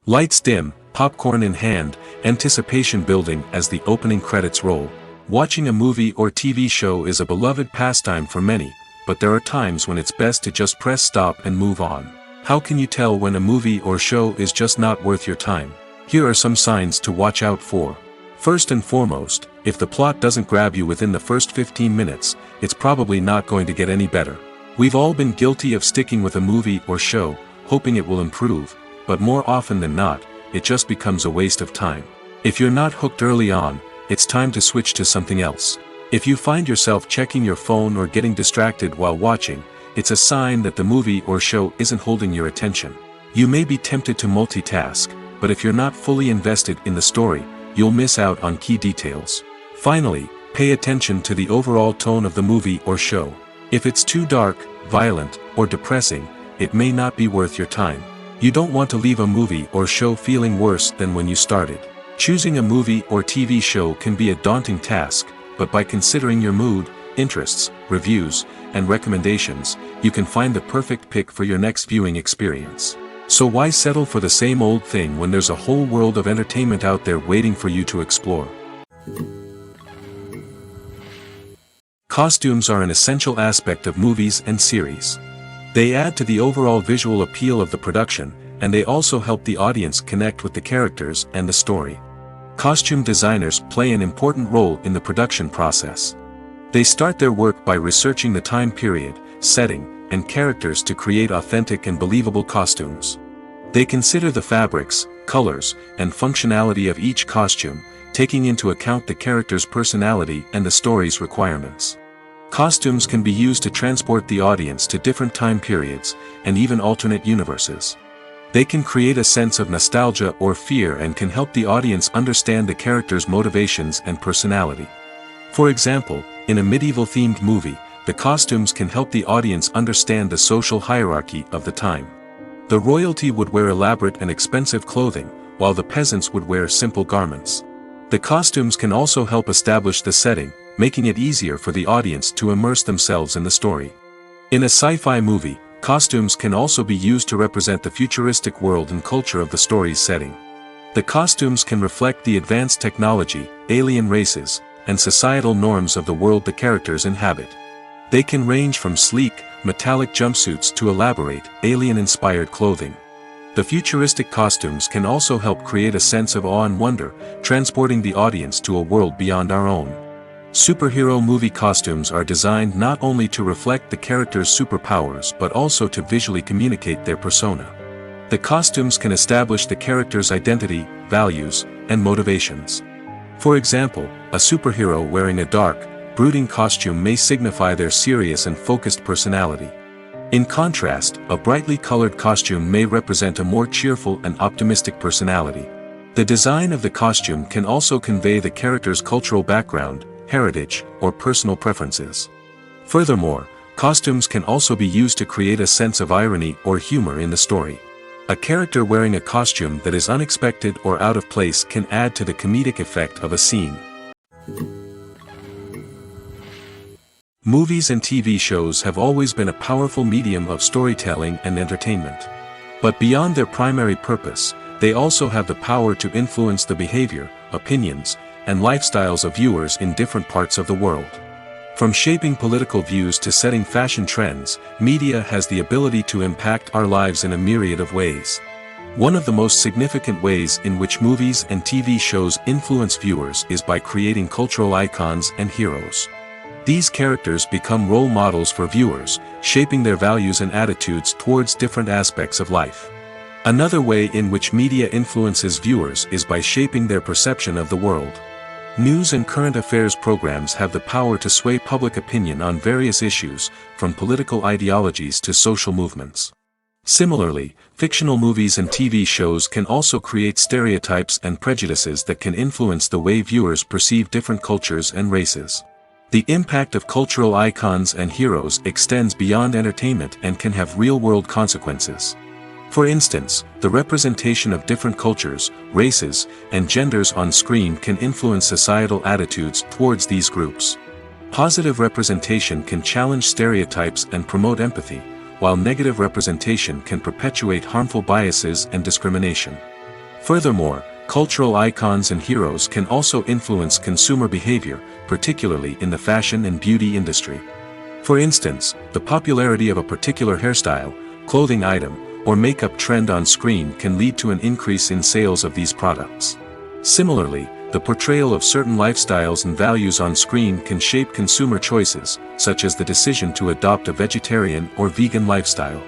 Lights dim, popcorn in hand, anticipation building as the opening credits roll. Watching a movie or TV show is a beloved pastime for many, but there are times when it's best to just press stop and move on. How can you tell when a movie or show is just not worth your time? Here are some signs to watch out for. First and foremost, if the plot doesn't grab you within the first 15 minutes, it's probably not going to get any better. We've all been guilty of sticking with a movie or show, hoping it will improve, but more often than not, it just becomes a waste of time. If you're not hooked early on, it's time to switch to something else. If you find yourself checking your phone or getting distracted while watching, it's a sign that the movie or show isn't holding your attention. You may be tempted to multitask, but if you're not fully invested in the story, you'll miss out on key details. Finally, pay attention to the overall tone of the movie or show. If it's too dark, violent, or depressing, it may not be worth your time. You don't want to leave a movie or show feeling worse than when you started. Choosing a movie or TV show can be a daunting task, but by considering your mood, interests, reviews, and recommendations, you can find the perfect pick for your next viewing experience. So why settle for the same old thing when there's a whole world of entertainment out there waiting for you to explore? Costumes are an essential aspect of movies and series. They add to the overall visual appeal of the production, and they also help the audience connect with the characters and the story. Costume designers play an important role in the production process. They start their work by researching the time period, setting, and characters to create authentic and believable costumes. They consider the fabrics, colors, and functionality of each costume, taking into account the character's personality and the story's requirements. Costumes can be used to transport the audience to different time periods, and even alternate universes. They can create a sense of nostalgia or fear and can help the audience understand the character's motivations and personality. For example, in a medieval-themed movie, the costumes can help the audience understand the social hierarchy of the time. The royalty would wear elaborate and expensive clothing, while the peasants would wear simple garments. The costumes can also help establish the setting, making it easier for the audience to immerse themselves in the story. In a sci-fi movie, costumes can also be used to represent the futuristic world and culture of the story's setting. The costumes can reflect the advanced technology, alien races, and societal norms of the world the characters inhabit. They can range from sleek, metallic jumpsuits to elaborate, alien-inspired clothing. The futuristic costumes can also help create a sense of awe and wonder, transporting the audience to a world beyond our own. Superhero movie costumes are designed not only to reflect the character's superpowers but also to visually communicate their persona. The costumes can establish the character's identity, values, and motivations. For example, a superhero wearing a dark, brooding costume may signify their serious and focused personality. In contrast, a brightly colored costume may represent a more cheerful and optimistic personality. The design of the costume can also convey the character's cultural background, heritage, or personal preferences. Furthermore, costumes can also be used to create a sense of irony or humor in the story. A character wearing a costume that is unexpected or out of place can add to the comedic effect of a scene. Movies and TV shows have always been a powerful medium of storytelling and entertainment. But beyond their primary purpose, they also have the power to influence the behavior, opinions, and lifestyles of viewers in different parts of the world. From shaping political views to setting fashion trends, media has the ability to impact our lives in a myriad of ways. One of the most significant ways in which movies and TV shows influence viewers is by creating cultural icons and heroes. These characters become role models for viewers, shaping their values and attitudes towards different aspects of life. Another way in which media influences viewers is by shaping their perception of the world. News and current affairs programs have the power to sway public opinion on various issues, from political ideologies to social movements. Similarly, fictional movies and TV shows can also create stereotypes and prejudices that can influence the way viewers perceive different cultures and races. The impact of cultural icons and heroes extends beyond entertainment and can have real-world consequences. For instance, the representation of different cultures, races, and genders on screen can influence societal attitudes towards these groups. Positive representation can challenge stereotypes and promote empathy, while negative representation can perpetuate harmful biases and discrimination. Furthermore, cultural icons and heroes can also influence consumer behavior, particularly in the fashion and beauty industry. For instance, the popularity of a particular hairstyle, clothing item, or makeup trend on screen can lead to an increase in sales of these products. Similarly, the portrayal of certain lifestyles and values on screen can shape consumer choices, such as the decision to adopt a vegetarian or vegan lifestyle.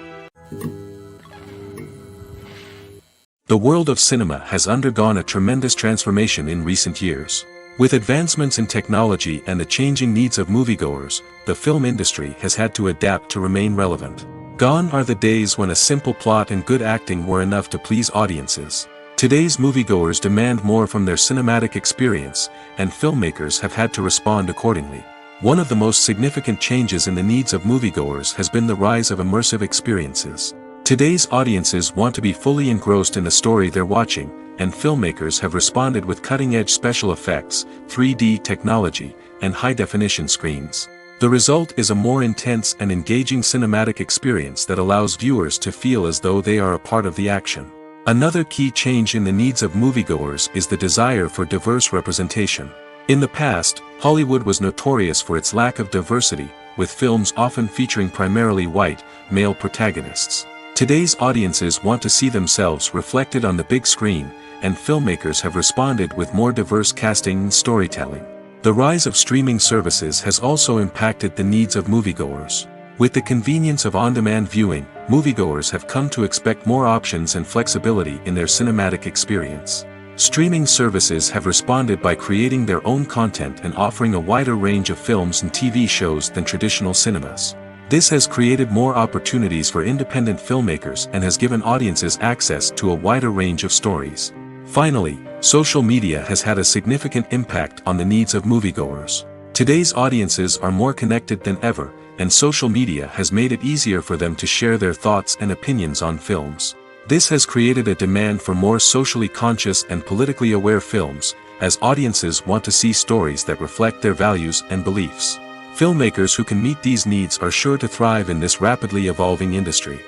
The world of cinema has undergone a tremendous transformation in recent years. With advancements in technology and the changing needs of moviegoers, the film industry has had to adapt to remain relevant. Gone are the days when a simple plot and good acting were enough to please audiences. Today's moviegoers demand more from their cinematic experience, and filmmakers have had to respond accordingly. One of the most significant changes in the needs of moviegoers has been the rise of immersive experiences. Today's audiences want to be fully engrossed in the story they're watching, and filmmakers have responded with cutting-edge special effects, 3D technology, and high-definition screens. The result is a more intense and engaging cinematic experience that allows viewers to feel as though they are a part of the action. Another key change in the needs of moviegoers is the desire for diverse representation. In the past, Hollywood was notorious for its lack of diversity, with films often featuring primarily white, male protagonists. Today's audiences want to see themselves reflected on the big screen, and filmmakers have responded with more diverse casting and storytelling. The rise of streaming services has also impacted the needs of moviegoers. With the convenience of on-demand viewing, moviegoers have come to expect more options and flexibility in their cinematic experience. Streaming services have responded by creating their own content and offering a wider range of films and TV shows than traditional cinemas. This has created more opportunities for independent filmmakers and has given audiences access to a wider range of stories. Finally, social media has had a significant impact on the needs of moviegoers. Today's audiences are more connected than ever, and social media has made it easier for them to share their thoughts and opinions on films. This has created a demand for more socially conscious and politically aware films, as audiences want to see stories that reflect their values and beliefs. Filmmakers who can meet these needs are sure to thrive in this rapidly evolving industry.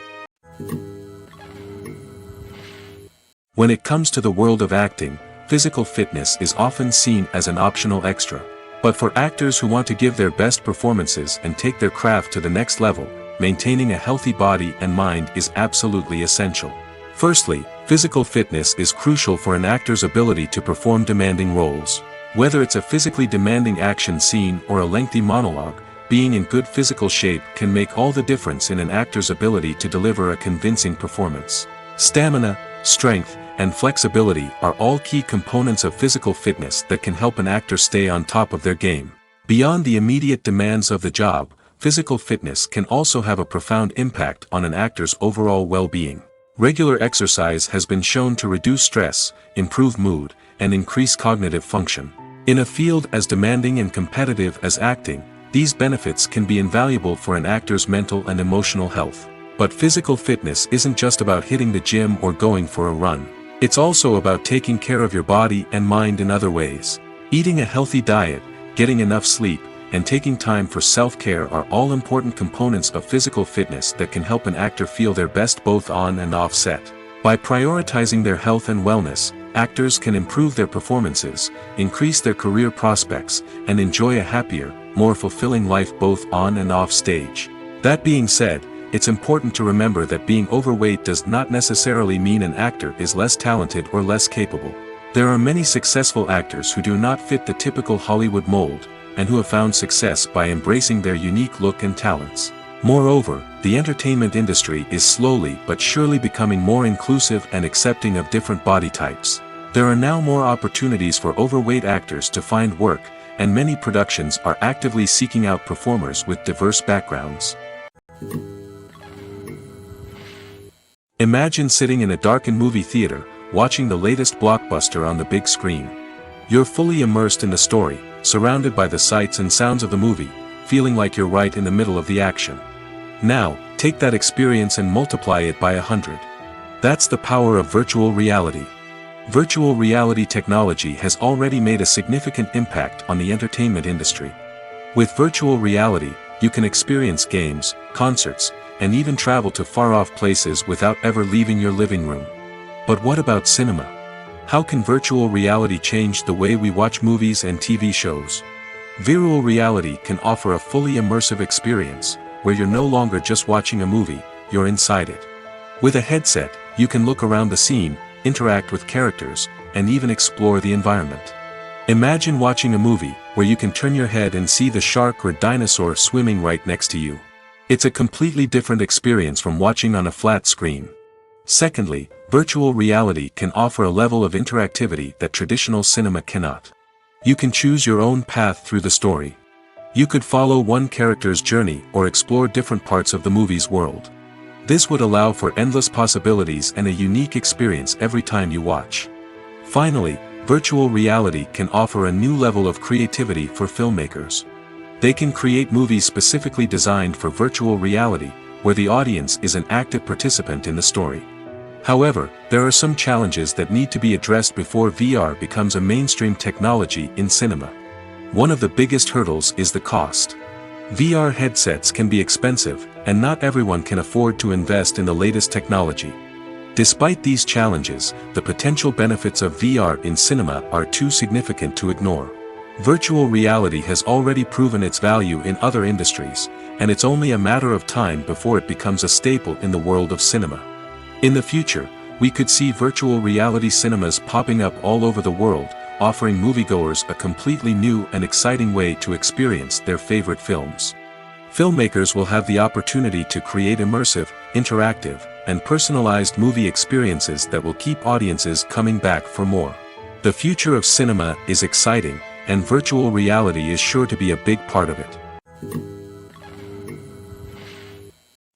When it comes to the world of acting, physical fitness is often seen as an optional extra. But for actors who want to give their best performances and take their craft to the next level, maintaining a healthy body and mind is absolutely essential. Firstly, physical fitness is crucial for an actor's ability to perform demanding roles. Whether it's a physically demanding action scene or a lengthy monologue, being in good physical shape can make all the difference in an actor's ability to deliver a convincing performance. Stamina, strength, and flexibility are all key components of physical fitness that can help an actor stay on top of their game. Beyond the immediate demands of the job, physical fitness can also have a profound impact on an actor's overall well-being. Regular exercise has been shown to reduce stress, improve mood, and increase cognitive function. In a field as demanding and competitive as acting, these benefits can be invaluable for an actor's mental and emotional health. But physical fitness isn't just about hitting the gym or going for a run. It's also about taking care of your body and mind in other ways. Eating a healthy diet, getting enough sleep, and taking time for self-care are all important components of physical fitness that can help an actor feel their best both on and off set. By prioritizing their health and wellness, actors can improve their performances, increase their career prospects, and enjoy a happier, more fulfilling life both on and off stage. That being said, it's important to remember that being overweight does not necessarily mean an actor is less talented or less capable. There are many successful actors who do not fit the typical Hollywood mold, and who have found success by embracing their unique look and talents. Moreover, the entertainment industry is slowly but surely becoming more inclusive and accepting of different body types. There are now more opportunities for overweight actors to find work, and many productions are actively seeking out performers with diverse backgrounds. Imagine sitting in a darkened movie theater, watching the latest blockbuster on the big screen. You're fully immersed in the story, surrounded by the sights and sounds of the movie, feeling like you're right in the middle of the action. Now, take that experience and multiply it by 100. That's the power of virtual reality. Virtual reality technology has already made a significant impact on the entertainment industry. With virtual reality, you can experience games, concerts, and even travel to far-off places without ever leaving your living room. But what about cinema? How can virtual reality change the way we watch movies and TV shows? Virtual reality can offer a fully immersive experience, where you're no longer just watching a movie, you're inside it. With a headset, you can look around the scene, interact with characters, and even explore the environment. Imagine watching a movie, where you can turn your head and see the shark or dinosaur swimming right next to you. It's a completely different experience from watching on a flat screen. Secondly, virtual reality can offer a level of interactivity that traditional cinema cannot. You can choose your own path through the story. You could follow one character's journey or explore different parts of the movie's world. This would allow for endless possibilities and a unique experience every time you watch. Finally, virtual reality can offer a new level of creativity for filmmakers. They can create movies specifically designed for virtual reality, where the audience is an active participant in the story. However, there are some challenges that need to be addressed before VR becomes a mainstream technology in cinema. One of the biggest hurdles is the cost. VR headsets can be expensive, and not everyone can afford to invest in the latest technology. Despite these challenges, the potential benefits of VR in cinema are too significant to ignore. Virtual reality has already proven its value in other industries, and it's only a matter of time before it becomes a staple in the world of cinema. In the future, we could see virtual reality cinemas popping up all over the world, offering moviegoers a completely new and exciting way to experience their favorite films. Filmmakers will have the opportunity to create immersive, interactive, and personalized movie experiences that will keep audiences coming back for more. The future of cinema is exciting, and virtual reality is sure to be a big part of it.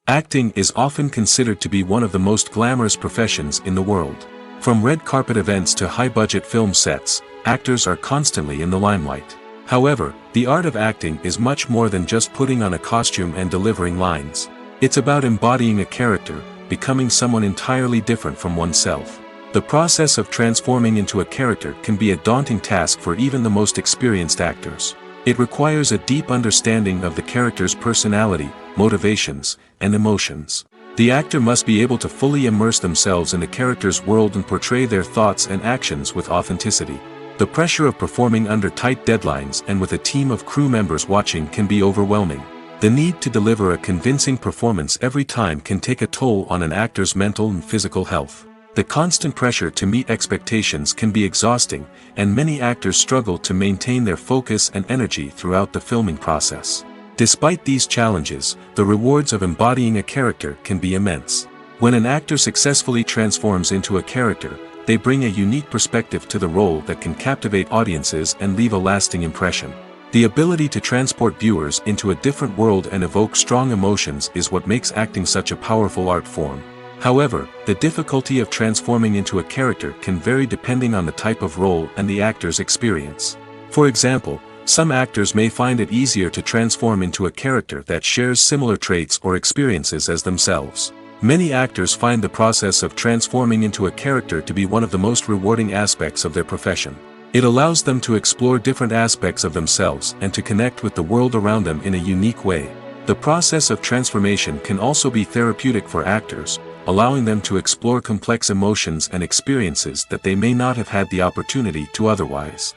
Acting is often considered to be one of the most glamorous professions in the world. From red carpet events to high-budget film sets, actors are constantly in the limelight. However, the art of acting is much more than just putting on a costume and delivering lines. It's about embodying a character, becoming someone entirely different from oneself. The process of transforming into a character can be a daunting task for even the most experienced actors. It requires a deep understanding of the character's personality, motivations, and emotions. The actor must be able to fully immerse themselves in the character's world and portray their thoughts and actions with authenticity. The pressure of performing under tight deadlines and with a team of crew members watching can be overwhelming. The need to deliver a convincing performance every time can take a toll on an actor's mental and physical health. The constant pressure to meet expectations can be exhausting, and many actors struggle to maintain their focus and energy throughout the filming process. Despite these challenges, the rewards of embodying a character can be immense. When an actor successfully transforms into a character, they bring a unique perspective to the role that can captivate audiences and leave a lasting impression. The ability to transport viewers into a different world and evoke strong emotions is what makes acting such a powerful art form. However, the difficulty of transforming into a character can vary depending on the type of role and the actor's experience. For example, some actors may find it easier to transform into a character that shares similar traits or experiences as themselves. Many actors find the process of transforming into a character to be one of the most rewarding aspects of their profession. It allows them to explore different aspects of themselves and to connect with the world around them in a unique way. The process of transformation can also be therapeutic for actors, allowing them to explore complex emotions and experiences that they may not have had the opportunity to otherwise.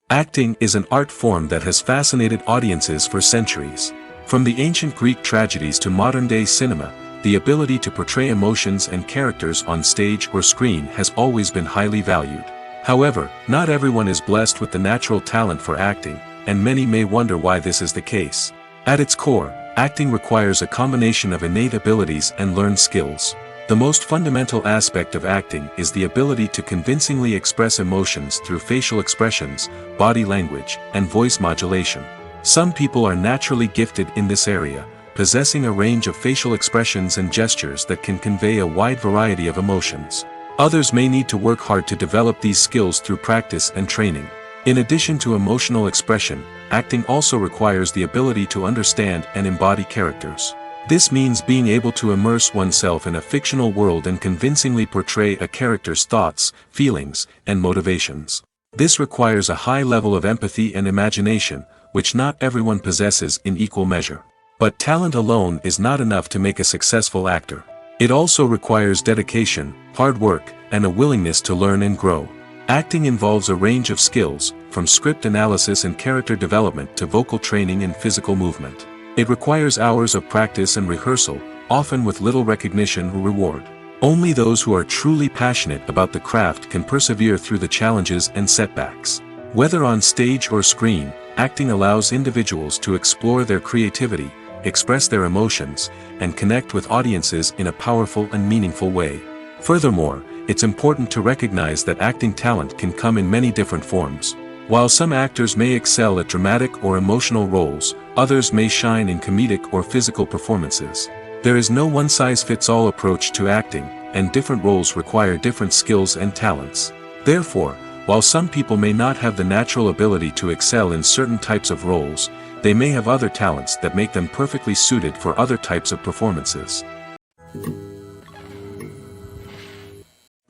Acting is an art form that has fascinated audiences for centuries. From the ancient Greek tragedies to modern-day cinema, the ability to portray emotions and characters on stage or screen has always been highly valued. However, not everyone is blessed with the natural talent for acting, and many may wonder why this is the case. At its core, acting requires a combination of innate abilities and learned skills. The most fundamental aspect of acting is the ability to convincingly express emotions through facial expressions, body language, and voice modulation. Some people are naturally gifted in this area, possessing a range of facial expressions and gestures that can convey a wide variety of emotions. Others may need to work hard to develop these skills through practice and training. In addition to emotional expression, acting also requires the ability to understand and embody characters. This means being able to immerse oneself in a fictional world and convincingly portray a character's thoughts, feelings, and motivations. This requires a high level of empathy and imagination, which not everyone possesses in equal measure. But talent alone is not enough to make a successful actor. It also requires dedication, hard work, and a willingness to learn and grow. Acting involves a range of skills, from script analysis and character development to vocal training and physical movement. It requires hours of practice and rehearsal, often with little recognition or reward. Only those who are truly passionate about the craft can persevere through the challenges and setbacks. Whether on stage or screen, acting allows individuals to explore their creativity, express their emotions, and connect with audiences in a powerful and meaningful way. Furthermore, it's important to recognize that acting talent can come in many different forms. While some actors may excel at dramatic or emotional roles, others may shine in comedic or physical performances. There is no one-size-fits-all approach to acting, and different roles require different skills and talents. Therefore, while some people may not have the natural ability to excel in certain types of roles, they may have other talents that make them perfectly suited for other types of performances.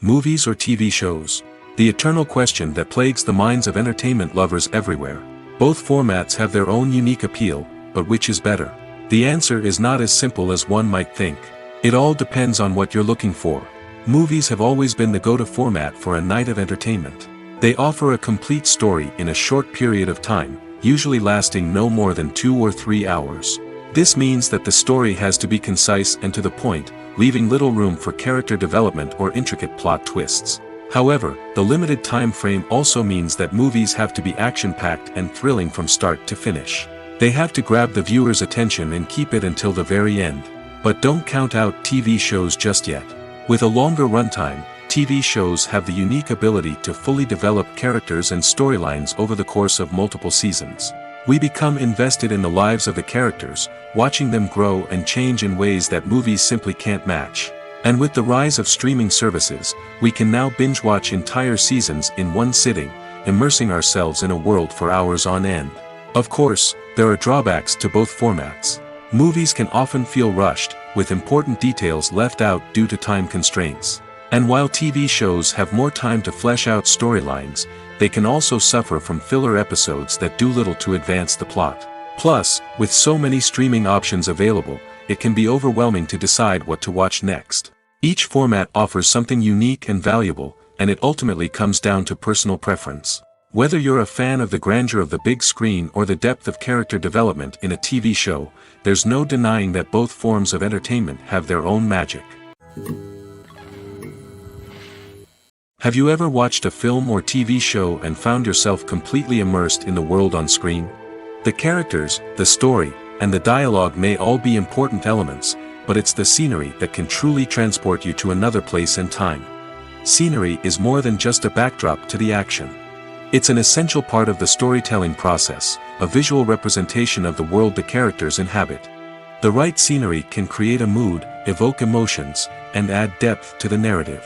Movies or TV shows? The eternal question that plagues the minds of entertainment lovers everywhere. Both formats have their own unique appeal, but which is better? The answer is not as simple as one might think. It all depends on what you're looking for. Movies have always been the go-to format for a night of entertainment. They offer a complete story in a short period of time, usually lasting no more than 2 or 3 hours. This means that the story has to be concise and to the point, leaving little room for character development or intricate plot twists. However, the limited time frame also means that movies have to be action-packed and thrilling from start to finish. They have to grab the viewer's attention and keep it until the very end. But don't count out TV shows just yet. With a longer runtime, TV shows have the unique ability to fully develop characters and storylines over the course of multiple seasons. We become invested in the lives of the characters, watching them grow and change in ways that movies simply can't match. And with the rise of streaming services, we can now binge-watch entire seasons in one sitting, immersing ourselves in a world for hours on end. Of course, there are drawbacks to both formats. Movies can often feel rushed, with important details left out due to time constraints. And while TV shows have more time to flesh out storylines, they can also suffer from filler episodes that do little to advance the plot. Plus, with so many streaming options available, it can be overwhelming to decide what to watch next. Each format offers something unique and valuable, and it ultimately comes down to personal preference. Whether you're a fan of the grandeur of the big screen or the depth of character development in a TV show, there's no denying that both forms of entertainment have their own magic. Have you ever watched a film or TV show and found yourself completely immersed in the world on screen? The characters, the story, and the dialogue may all be important elements, but it's the scenery that can truly transport you to another place and time. Scenery is more than just a backdrop to the action. It's an essential part of the storytelling process, a visual representation of the world the characters inhabit. The right scenery can create a mood, evoke emotions, and add depth to the narrative.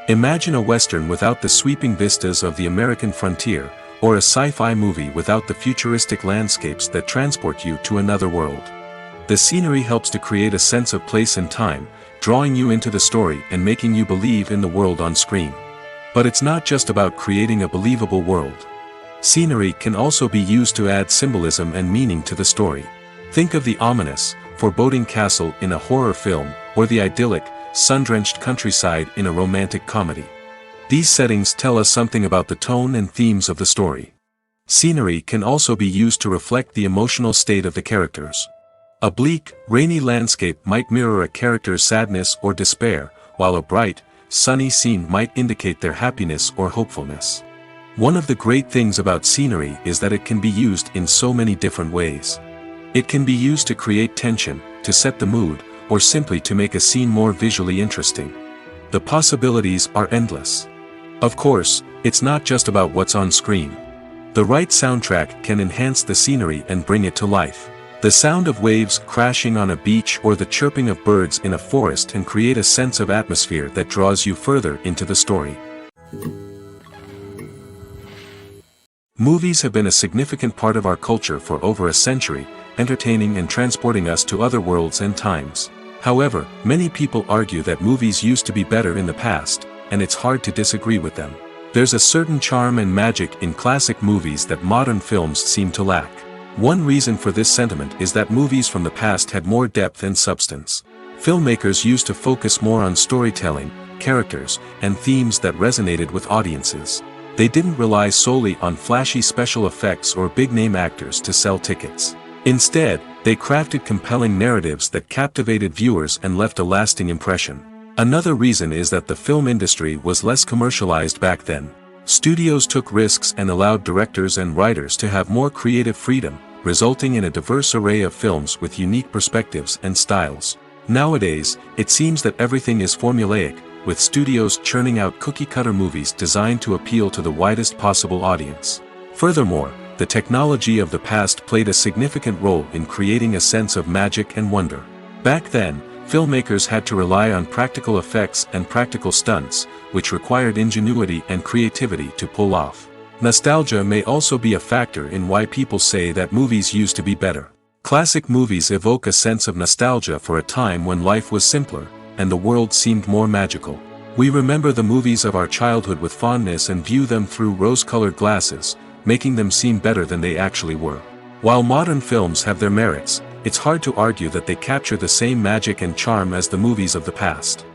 Imagine a Western without the sweeping vistas of the American frontier, or a sci-fi movie without the futuristic landscapes that transport you to another world. The scenery helps to create a sense of place and time, drawing you into the story and making you believe in the world on screen. But it's not just about creating a believable world. Scenery can also be used to add symbolism and meaning to the story. Think of the ominous, foreboding castle in a horror film, or the idyllic, sun-drenched countryside in a romantic comedy. These settings tell us something about the tone and themes of the story. Scenery can also be used to reflect the emotional state of the characters. A bleak, rainy landscape might mirror a character's sadness or despair, while a bright, sunny scene might indicate their happiness or hopefulness. One of the great things about scenery is that it can be used in so many different ways. It can be used to create tension, to set the mood, or simply to make a scene more visually interesting. The possibilities are endless. Of course, it's not just about what's on screen. The right soundtrack can enhance the scenery and bring it to life. The sound of waves crashing on a beach or the chirping of birds in a forest can create a sense of atmosphere that draws you further into the story. Movies have been a significant part of our culture for over a century, entertaining and transporting us to other worlds and times. However, many people argue that movies used to be better in the past, and it's hard to disagree with them. There's a certain charm and magic in classic movies that modern films seem to lack. One reason for this sentiment is that movies from the past had more depth and substance. Filmmakers used to focus more on storytelling, characters, and themes that resonated with audiences. They didn't rely solely on flashy special effects or big-name actors to sell tickets. Instead, they crafted compelling narratives that captivated viewers and left a lasting impression. Another reason is that the film industry was less commercialized back then. Studios took risks and allowed directors and writers to have more creative freedom, resulting in a diverse array of films with unique perspectives and styles. Nowadays, it seems that everything is formulaic, with studios churning out cookie-cutter movies designed to appeal to the widest possible audience. Furthermore, the technology of the past played a significant role in creating a sense of magic and wonder. Back then, filmmakers had to rely on practical effects and practical stunts, which required ingenuity and creativity to pull off. Nostalgia may also be a factor in why people say that movies used to be better. Classic movies evoke a sense of nostalgia for a time when life was simpler, and the world seemed more magical. We remember the movies of our childhood with fondness and view them through rose-colored glasses, making them seem better than they actually were. While modern films have their merits, it's hard to argue that they capture the same magic and charm as the movies of the past.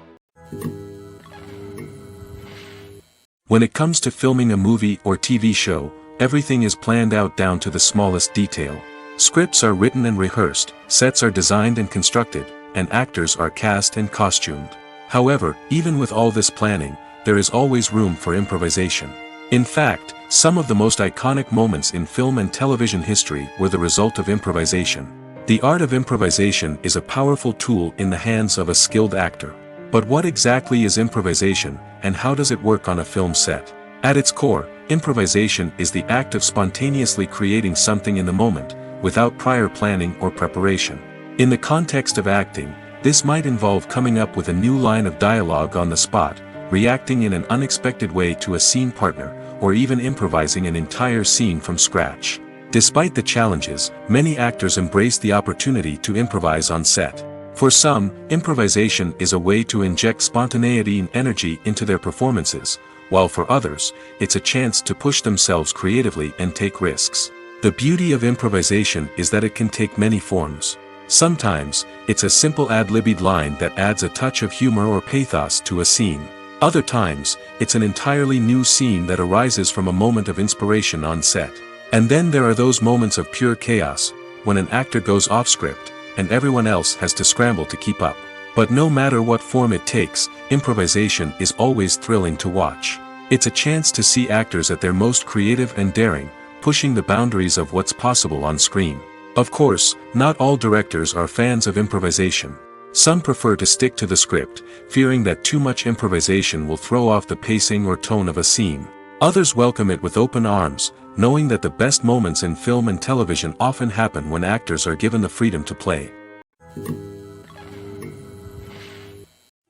When it comes to filming a movie or TV show, everything is planned out down to the smallest detail. Scripts are written and rehearsed, sets are designed and constructed, and actors are cast and costumed. However, even with all this planning, there is always room for improvisation. In fact, some of the most iconic moments in film and television history were the result of improvisation. The art of improvisation is a powerful tool in the hands of a skilled actor. But what exactly is improvisation, and how does it work on a film set? At its core, improvisation is the act of spontaneously creating something in the moment, without prior planning or preparation. In the context of acting, this might involve coming up with a new line of dialogue on the spot, reacting in an unexpected way to a scene partner, or even improvising an entire scene from scratch. Despite the challenges, many actors embrace the opportunity to improvise on set. For some, improvisation is a way to inject spontaneity and energy into their performances, while for others, it's a chance to push themselves creatively and take risks. The beauty of improvisation is that it can take many forms. Sometimes, it's a simple ad-libbed line that adds a touch of humor or pathos to a scene. Other times, it's an entirely new scene that arises from a moment of inspiration on set. And then there are those moments of pure chaos, when an actor goes off script, and everyone else has to scramble to keep up. But no matter what form it takes, improvisation is always thrilling to watch. It's a chance to see actors at their most creative and daring, pushing the boundaries of what's possible on screen. Of course, not all directors are fans of improvisation. Some prefer to stick to the script, fearing that too much improvisation will throw off the pacing or tone of a scene. Others welcome it with open arms, knowing that the best moments in film and television often happen when actors are given the freedom to play.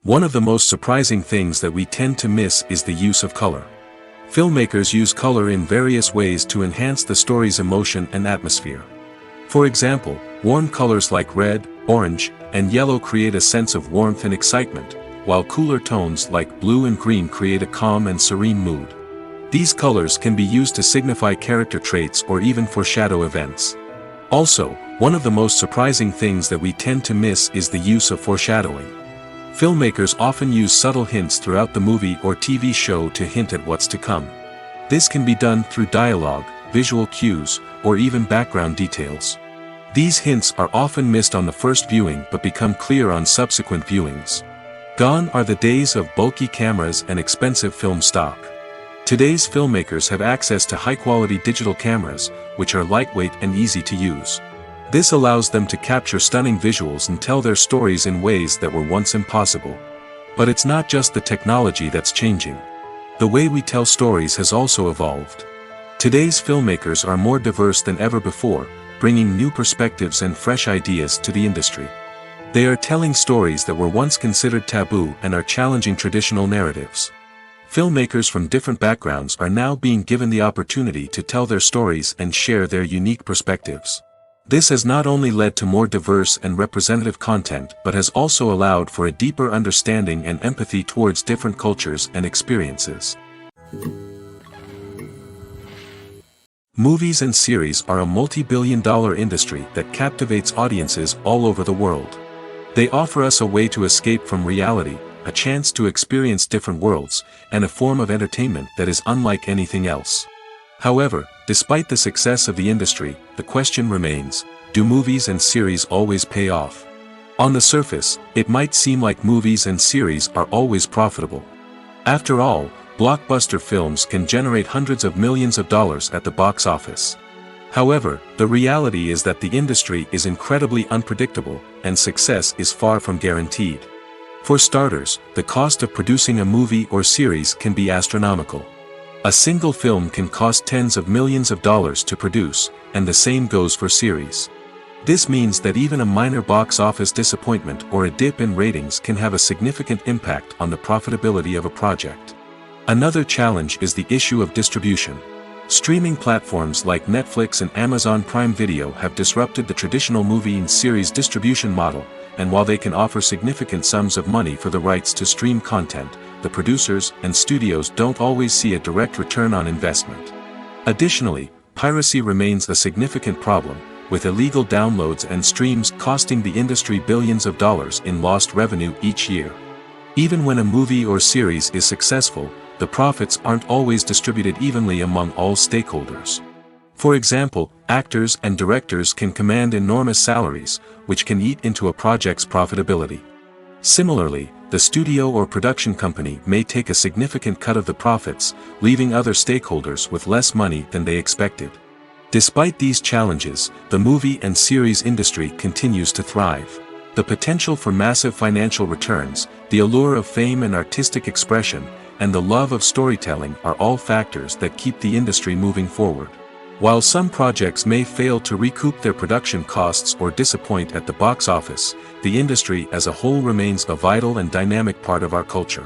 One of the most surprising things that we tend to miss is the use of color. Filmmakers use color in various ways to enhance the story's emotion and atmosphere. For example, warm colors like red, orange, and yellow create a sense of warmth and excitement, while cooler tones like blue and green create a calm and serene mood. These colors can be used to signify character traits or even foreshadow events. Also, one of the most surprising things that we tend to miss is the use of foreshadowing. Filmmakers often use subtle hints throughout the movie or TV show to hint at what's to come. This can be done through dialogue, visual cues, or even background details. These hints are often missed on the first viewing but become clear on subsequent viewings. Gone are the days of bulky cameras and expensive film stock. Today's filmmakers have access to high-quality digital cameras, which are lightweight and easy to use. This allows them to capture stunning visuals and tell their stories in ways that were once impossible. But it's not just the technology that's changing. The way we tell stories has also evolved. Today's filmmakers are more diverse than ever before, bringing new perspectives and fresh ideas to the industry. They are telling stories that were once considered taboo and are challenging traditional narratives. Filmmakers from different backgrounds are now being given the opportunity to tell their stories and share their unique perspectives. This has not only led to more diverse and representative content but has also allowed for a deeper understanding and empathy towards different cultures and experiences. Movies and series are a multi-billion-dollar industry that captivates audiences all over the world. They offer us a way to escape from reality, a chance to experience different worlds, and a form of entertainment that is unlike anything else. However, despite the success of the industry, the question remains, do movies and series always pay off? On the surface, it might seem like movies and series are always profitable. After all, blockbuster films can generate hundreds of millions of dollars at the box office. However, the reality is that the industry is incredibly unpredictable, and success is far from guaranteed. For starters, the cost of producing a movie or series can be astronomical. A single film can cost tens of millions of dollars to produce, and the same goes for series. This means that even a minor box office disappointment or a dip in ratings can have a significant impact on the profitability of a project. Another challenge is the issue of distribution. Streaming platforms like Netflix and Amazon Prime Video have disrupted the traditional movie and series distribution model, and while they can offer significant sums of money for the rights to stream content, the producers and studios don't always see a direct return on investment. Additionally, piracy remains a significant problem, with illegal downloads and streams costing the industry billions of dollars in lost revenue each year. Even when a movie or series is successful, the profits aren't always distributed evenly among all stakeholders. For example, actors and directors can command enormous salaries, which can eat into a project's profitability. Similarly, the studio or production company may take a significant cut of the profits, leaving other stakeholders with less money than they expected. Despite these challenges, the movie and series industry continues to thrive. The potential for massive financial returns, the allure of fame and artistic expression, and the love of storytelling are all factors that keep the industry moving forward. While some projects may fail to recoup their production costs or disappoint at the box office, the industry as a whole remains a vital and dynamic part of our culture.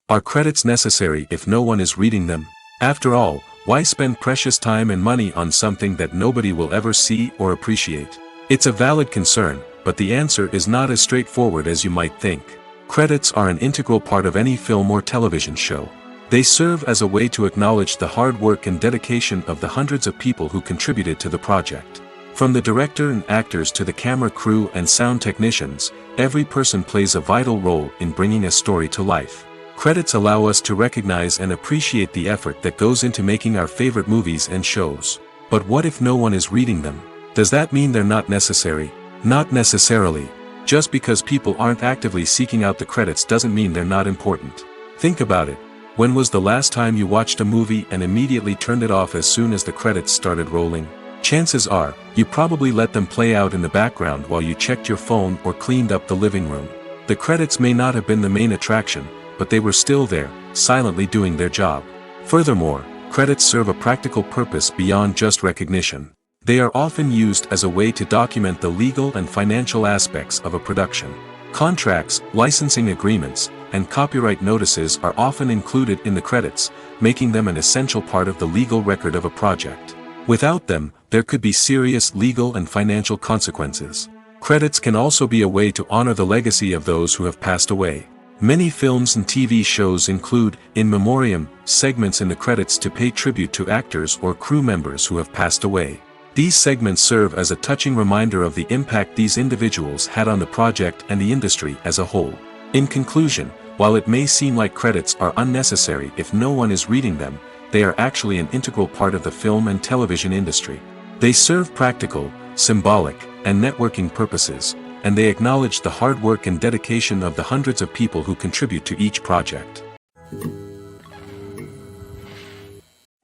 Are credits necessary if no one is reading them? After all, why spend precious time and money on something that nobody will ever see or appreciate? It's a valid concern, but the answer is not as straightforward as you might think. Credits are an integral part of any film or television show. They serve as a way to acknowledge the hard work and dedication of the hundreds of people who contributed to the project. From the director and actors to the camera crew and sound technicians, every person plays a vital role in bringing a story to life. Credits allow us to recognize and appreciate the effort that goes into making our favorite movies and shows. But what if no one is reading them? Does that mean they're not necessary? Not necessarily. Just because people aren't actively seeking out the credits doesn't mean they're not important. Think about it. When was the last time you watched a movie and immediately turned it off as soon as the credits started rolling? Chances are, you probably let them play out in the background while you checked your phone or cleaned up the living room. The credits may not have been the main attraction, but they were still there, silently doing their job. Furthermore, credits serve a practical purpose beyond just recognition. They are often used as a way to document the legal and financial aspects of a production. Contracts, licensing agreements, and copyright notices are often included in the credits, making them an essential part of the legal record of a project. Without them, there could be serious legal and financial consequences. Credits can also be a way to honor the legacy of those who have passed away. Many films and TV shows include, in memoriam, segments in the credits to pay tribute to actors or crew members who have passed away. These segments serve as a touching reminder of the impact these individuals had on the project and the industry as a whole. In conclusion, while it may seem like credits are unnecessary if no one is reading them, they are actually an integral part of the film and television industry. They serve practical, symbolic, and networking purposes, and they acknowledge the hard work and dedication of the hundreds of people who contribute to each project.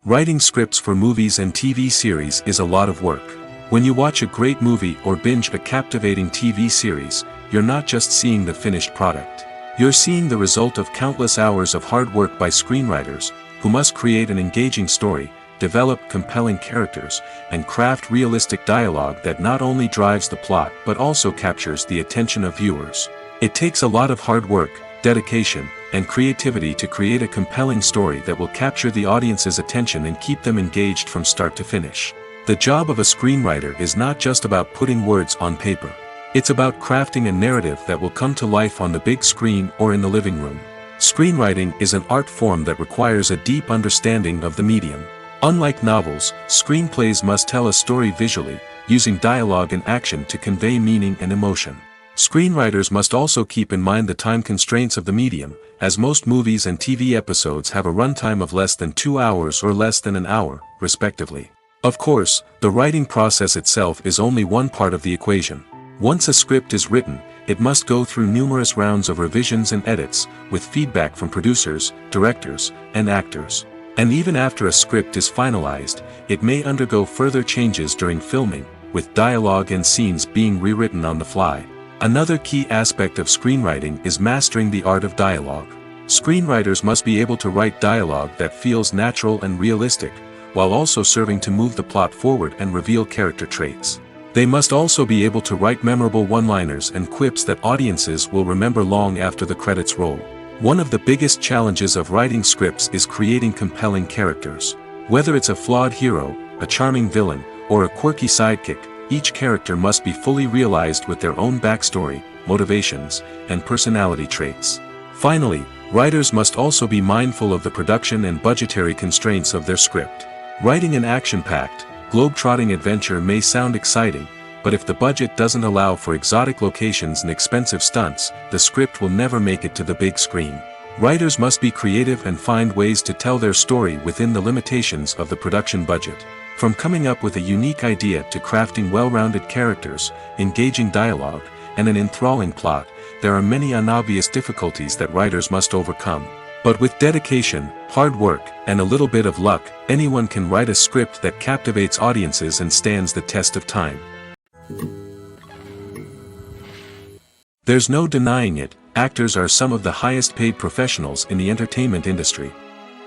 Writing scripts for movies and TV series is a lot of work. When you watch a great movie or binge a captivating TV series, you're not just seeing the finished product. You're seeing the result of countless hours of hard work by screenwriters, who must create an engaging story, develop compelling characters, and craft realistic dialogue that not only drives the plot but also captures the attention of viewers. It takes a lot of hard work, dedication, and creativity to create a compelling story that will capture the audience's attention and keep them engaged from start to finish. The job of a screenwriter is not just about putting words on paper. It's about crafting a narrative that will come to life on the big screen or in the living room. Screenwriting is an art form that requires a deep understanding of the medium. Unlike novels, screenplays must tell a story visually, using dialogue and action to convey meaning and emotion. Screenwriters must also keep in mind the time constraints of the medium, as most movies and TV episodes have a runtime of less than 2 hours or less than an hour, respectively. Of course, the writing process itself is only one part of the equation. Once a script is written, it must go through numerous rounds of revisions and edits, with feedback from producers, directors, and actors. And even after a script is finalized, it may undergo further changes during filming, with dialogue and scenes being rewritten on the fly. Another key aspect of screenwriting is mastering the art of dialogue. Screenwriters must be able to write dialogue that feels natural and realistic, while also serving to move the plot forward and reveal character traits. They must also be able to write memorable one-liners and quips that audiences will remember long after the credits roll. One of the biggest challenges of writing scripts is creating compelling characters. Whether it's a flawed hero, a charming villain, or a quirky sidekick, each character must be fully realized with their own backstory, motivations, and personality traits. Finally, writers must also be mindful of the production and budgetary constraints of their script. Writing an action-packed, globe-trotting adventure may sound exciting, but if the budget doesn't allow for exotic locations and expensive stunts, the script will never make it to the big screen. Writers must be creative and find ways to tell their story within the limitations of the production budget. From coming up with a unique idea to crafting well-rounded characters, engaging dialogue, and an enthralling plot, there are many unobvious difficulties that writers must overcome. But with dedication, hard work, and a little bit of luck, anyone can write a script that captivates audiences and stands the test of time. There's no denying it, actors are some of the highest paid professionals in the entertainment industry.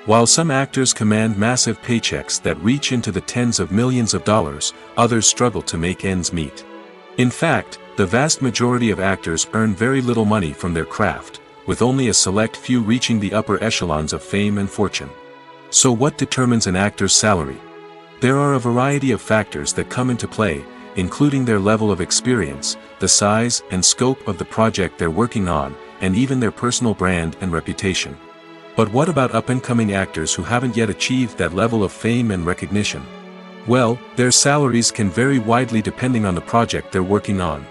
While some actors command massive paychecks that reach into the tens of millions of dollars, others struggle to make ends meet. In fact, the vast majority of actors earn very little money from their craft, with only a select few reaching the upper echelons of fame and fortune. So what determines an actor's salary? There are a variety of factors that come into play, including their level of experience, the size and scope of the project they're working on, and even their personal brand and reputation. But what about up-and-coming actors who haven't yet achieved that level of fame and recognition? Well, their salaries can vary widely depending on the project they're working on.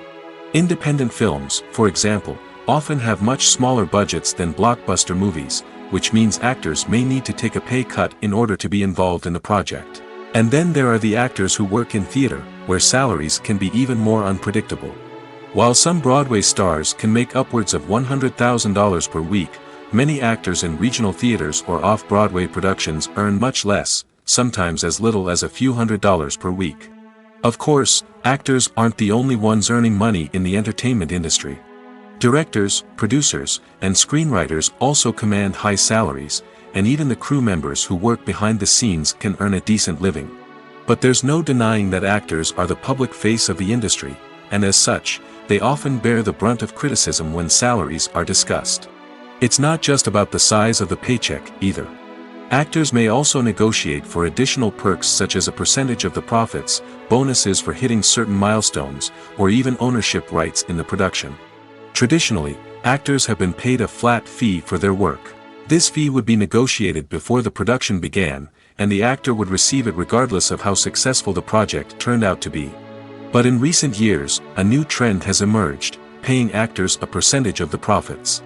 Independent films, for example, often have much smaller budgets than blockbuster movies, which means actors may need to take a pay cut in order to be involved in the project. And then there are the actors who work in theater, where salaries can be even more unpredictable. While some Broadway stars can make upwards of $100,000 per week, many actors in regional theaters or off-Broadway productions earn much less, sometimes as little as a few $100s per week. Of course, actors aren't the only ones earning money in the entertainment industry. Directors, producers, and screenwriters also command high salaries, and even the crew members who work behind the scenes can earn a decent living. But there's no denying that actors are the public face of the industry, and as such, they often bear the brunt of criticism when salaries are discussed. It's not just about the size of the paycheck, either. Actors may also negotiate for additional perks such as a percentage of the profits, bonuses for hitting certain milestones, or even ownership rights in the production. Traditionally, actors have been paid a flat fee for their work. This fee would be negotiated before the production began, and the actor would receive it regardless of how successful the project turned out to be. But in recent years, a new trend has emerged, paying actors a percentage of the profits.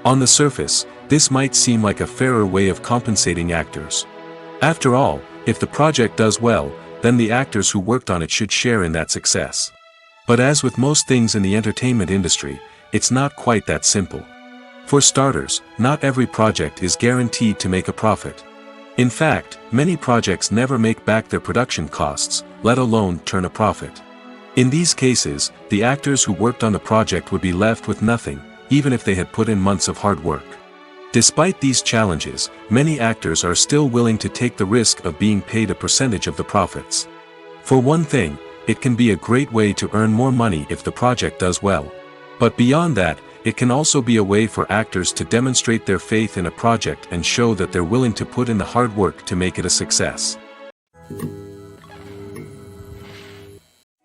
On the surface, this might seem like a fairer way of compensating actors. After all, if the project does well, then the actors who worked on it should share in that success. But as with most things in the entertainment industry, it's not quite that simple. For starters, not every project is guaranteed to make a profit. In fact, many projects never make back their production costs, let alone turn a profit. In these cases, the actors who worked on the project would be left with nothing, even if they had put in months of hard work. Despite these challenges, many actors are still willing to take the risk of being paid a percentage of the profits. For one thing, it can be a great way to earn more money if the project does well. But beyond that, it can also be a way for actors to demonstrate their faith in a project and show that they're willing to put in the hard work to make it a success.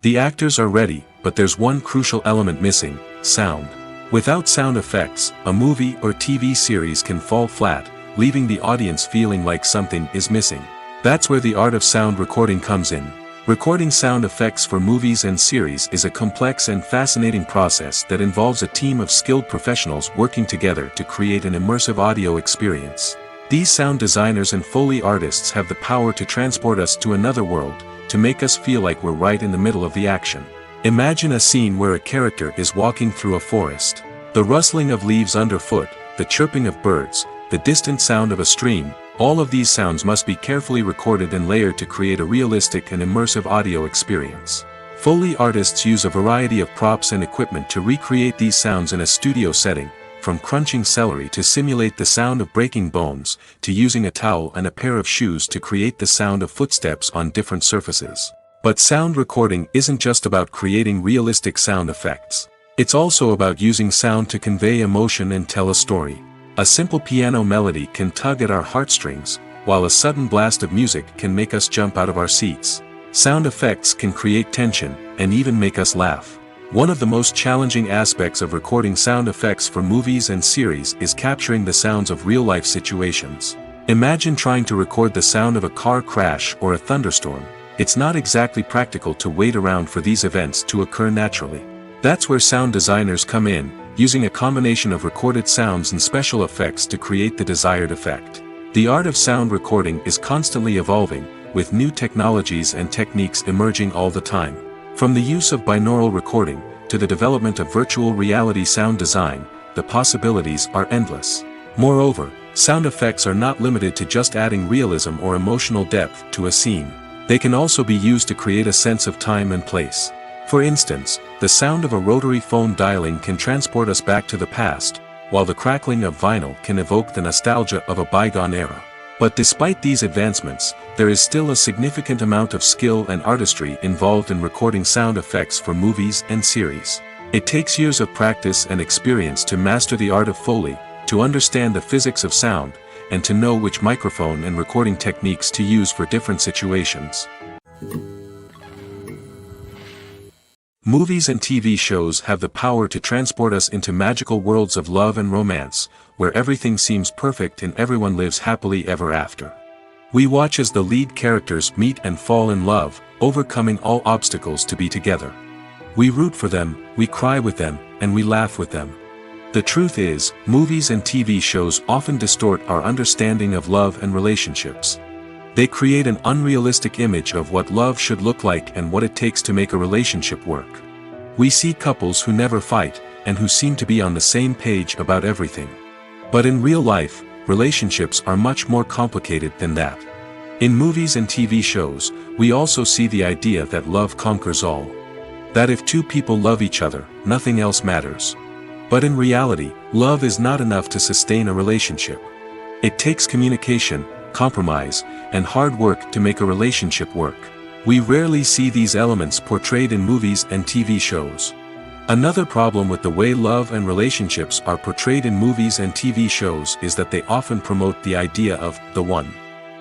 The actors are ready, but there's one crucial element missing: sound. Without sound effects, a movie or TV series can fall flat, leaving the audience feeling like something is missing. That's where the art of sound recording comes in. Recording sound effects for movies and series is a complex and fascinating process that involves a team of skilled professionals working together to create an immersive audio experience. These sound designers and Foley artists have the power to transport us to another world, to make us feel like we're right in the middle of the action. Imagine a scene where a character is walking through a forest. The rustling of leaves underfoot, the chirping of birds, the distant sound of a stream, all of these sounds must be carefully recorded and layered to create a realistic and immersive audio experience. Foley artists use a variety of props and equipment to recreate these sounds in a studio setting, from crunching celery to simulate the sound of breaking bones, to using a towel and a pair of shoes to create the sound of footsteps on different surfaces. But sound recording isn't just about creating realistic sound effects. It's also about using sound to convey emotion and tell a story. A simple piano melody can tug at our heartstrings, while a sudden blast of music can make us jump out of our seats. Sound effects can create tension, and even make us laugh. One of the most challenging aspects of recording sound effects for movies and series is capturing the sounds of real-life situations. Imagine trying to record the sound of a car crash or a thunderstorm. It's not exactly practical to wait around for these events to occur naturally. That's where sound designers come in, using a combination of recorded sounds and special effects to create the desired effect. The art of sound recording is constantly evolving, with new technologies and techniques emerging all the time. From the use of binaural recording, to the development of virtual reality sound design, the possibilities are endless. Moreover, sound effects are not limited to just adding realism or emotional depth to a scene. They can also be used to create a sense of time and place. For instance, the sound of a rotary phone dialing can transport us back to the past, while the crackling of vinyl can evoke the nostalgia of a bygone era. But despite these advancements, there is still a significant amount of skill and artistry involved in recording sound effects for movies and series. It takes years of practice and experience to master the art of Foley, to understand the physics of sound, and to know which microphone and recording techniques to use for different situations. Movies and TV shows have the power to transport us into magical worlds of love and romance, where everything seems perfect and everyone lives happily ever after. We watch as the lead characters meet and fall in love, overcoming all obstacles to be together. We root for them, we cry with them, and we laugh with them. The truth is, movies and TV shows often distort our understanding of love and relationships. They create an unrealistic image of what love should look like and what it takes to make a relationship work. We see couples who never fight, and who seem to be on the same page about everything. But in real life, relationships are much more complicated than that. In movies and TV shows, we also see the idea that love conquers all. That if two people love each other, nothing else matters. But in reality, love is not enough to sustain a relationship. It takes communication, compromise, and hard work to make a relationship work. We rarely see these elements portrayed in movies and TV shows. Another problem with the way love and relationships are portrayed in movies and TV shows is that they often promote the idea of the one.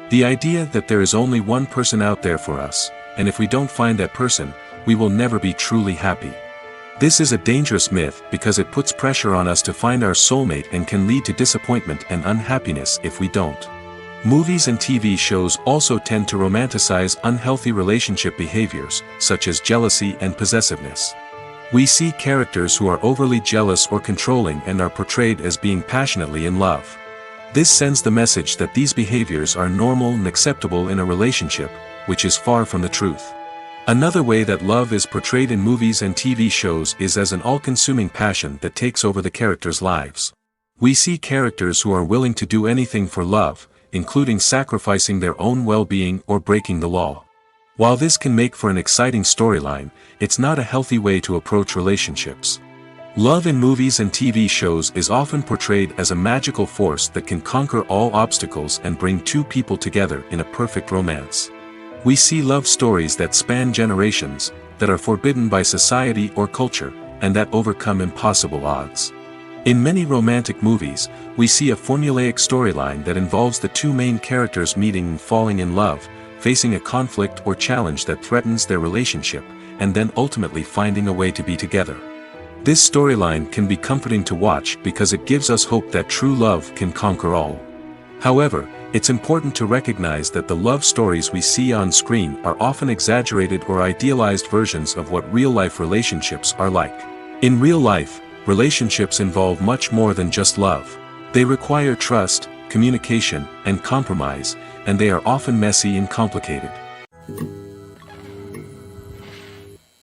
The idea that there is only one person out there for us, and if we don't find that person, we will never be truly happy. This is a dangerous myth because it puts pressure on us to find our soulmate and can lead to disappointment and unhappiness if we don't. Movies and TV shows also tend to romanticize unhealthy relationship behaviors, such as jealousy and possessiveness. We see characters who are overly jealous or controlling and are portrayed as being passionately in love. This sends the message that these behaviors are normal and acceptable in a relationship, which is far from the truth. Another way that love is portrayed in movies and TV shows is as an all-consuming passion that takes over the characters' lives. We see characters who are willing to do anything for love, including sacrificing their own well-being or breaking the law. While this can make for an exciting storyline, it's not a healthy way to approach relationships. Love in movies and TV shows is often portrayed as a magical force that can conquer all obstacles and bring two people together in a perfect romance. We see love stories that span generations, that are forbidden by society or culture, and that overcome impossible odds. In many romantic movies, we see a formulaic storyline that involves the two main characters meeting and falling in love, facing a conflict or challenge that threatens their relationship, and then ultimately finding a way to be together. This storyline can be comforting to watch because it gives us hope that true love can conquer all. However, it's important to recognize that the love stories we see on screen are often exaggerated or idealized versions of what real-life relationships are like. In real life, relationships involve much more than just love. They require trust, communication, and compromise, and they are often messy and complicated.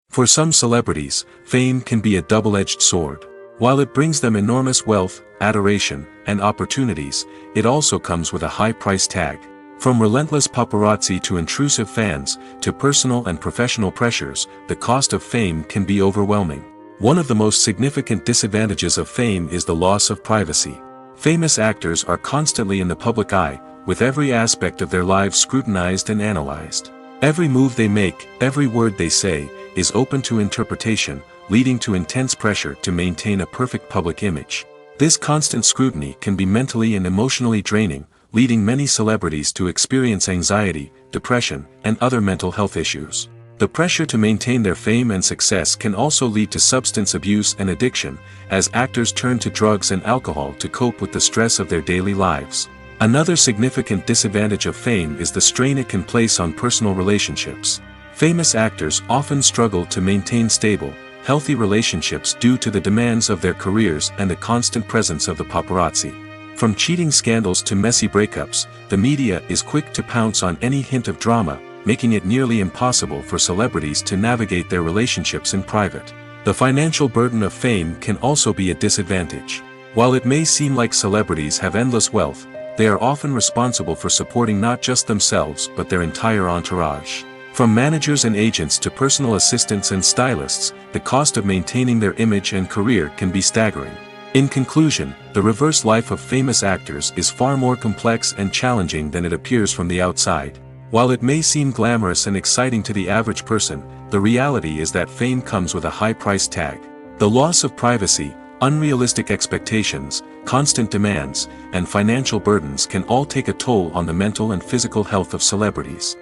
For some celebrities, fame can be a double-edged sword. While it brings them enormous wealth, adoration, and opportunities, it also comes with a high price tag. From relentless paparazzi to intrusive fans, to personal and professional pressures, the cost of fame can be overwhelming. One of the most significant disadvantages of fame is the loss of privacy. Famous actors are constantly in the public eye, with every aspect of their lives scrutinized and analyzed. Every move they make, every word they say, is open to interpretation, leading to intense pressure to maintain a perfect public image. This constant scrutiny can be mentally and emotionally draining, leading many celebrities to experience anxiety, depression, and other mental health issues. The pressure to maintain their fame and success can also lead to substance abuse and addiction, as actors turn to drugs and alcohol to cope with the stress of their daily lives. Another significant disadvantage of fame is the strain it can place on personal relationships. Famous actors often struggle to maintain stable, healthy relationships due to the demands of their careers and the constant presence of the paparazzi. From cheating scandals to messy breakups, the media is quick to pounce on any hint of drama, making it nearly impossible for celebrities to navigate their relationships in private. The financial burden of fame can also be a disadvantage. While it may seem like celebrities have endless wealth, they are often responsible for supporting not just themselves but their entire entourage. From managers and agents to personal assistants and stylists, the cost of maintaining their image and career can be staggering. In conclusion, the reverse life of famous actors is far more complex and challenging than it appears from the outside. While it may seem glamorous and exciting to the average person, the reality is that fame comes with a high price tag. The loss of privacy, unrealistic expectations, constant demands, and financial burdens can all take a toll on the mental and physical health of celebrities.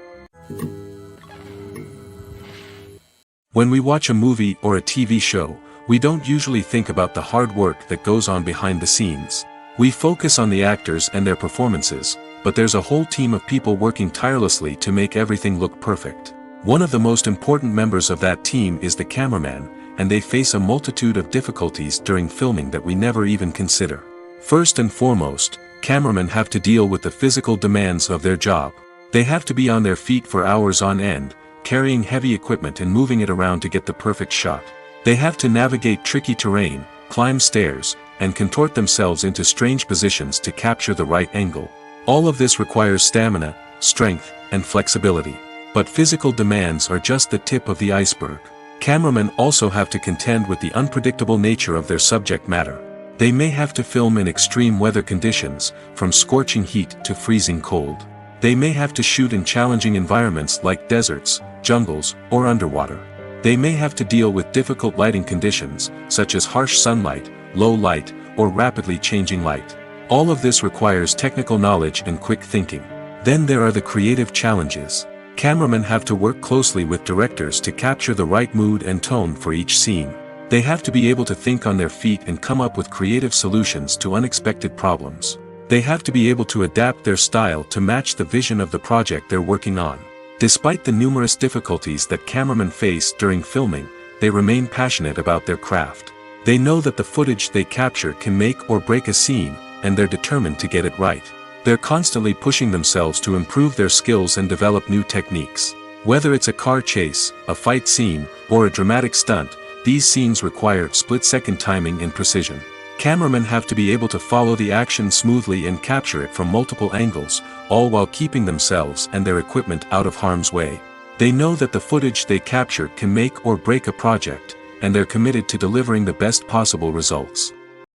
When we watch a movie or a TV show, we don't usually think about the hard work that goes on behind the scenes. We focus on the actors and their performances, but there's a whole team of people working tirelessly to make everything look perfect. One of the most important members of that team is the cameraman, and they face a multitude of difficulties during filming that we never even consider. First and foremost, cameramen have to deal with the physical demands of their job. They have to be on their feet for hours on end, carrying heavy equipment and moving it around to get the perfect shot. They have to navigate tricky terrain, climb stairs, and contort themselves into strange positions to capture the right angle. All of this requires stamina, strength, and flexibility. But physical demands are just the tip of the iceberg. Cameramen also have to contend with the unpredictable nature of their subject matter. They may have to film in extreme weather conditions, from scorching heat to freezing cold. They may have to shoot in challenging environments like deserts, jungles, or underwater. They may have to deal with difficult lighting conditions, such as harsh sunlight, low light, or rapidly changing light. All of this requires technical knowledge and quick thinking. Then there are the creative challenges. Cameramen have to work closely with directors to capture the right mood and tone for each scene. They have to be able to think on their feet and come up with creative solutions to unexpected problems. They have to be able to adapt their style to match the vision of the project they're working on. Despite the numerous difficulties that cameramen face during filming, they remain passionate about their craft. They know that the footage they capture can make or break a scene, and they're determined to get it right. They're constantly pushing themselves to improve their skills and develop new techniques. Whether it's a car chase, a fight scene, or a dramatic stunt, these scenes require split-second timing and precision. Cameramen have to be able to follow the action smoothly and capture it from multiple angles, all while keeping themselves and their equipment out of harm's way. They know that the footage they capture can make or break a project, and they're committed to delivering the best possible results.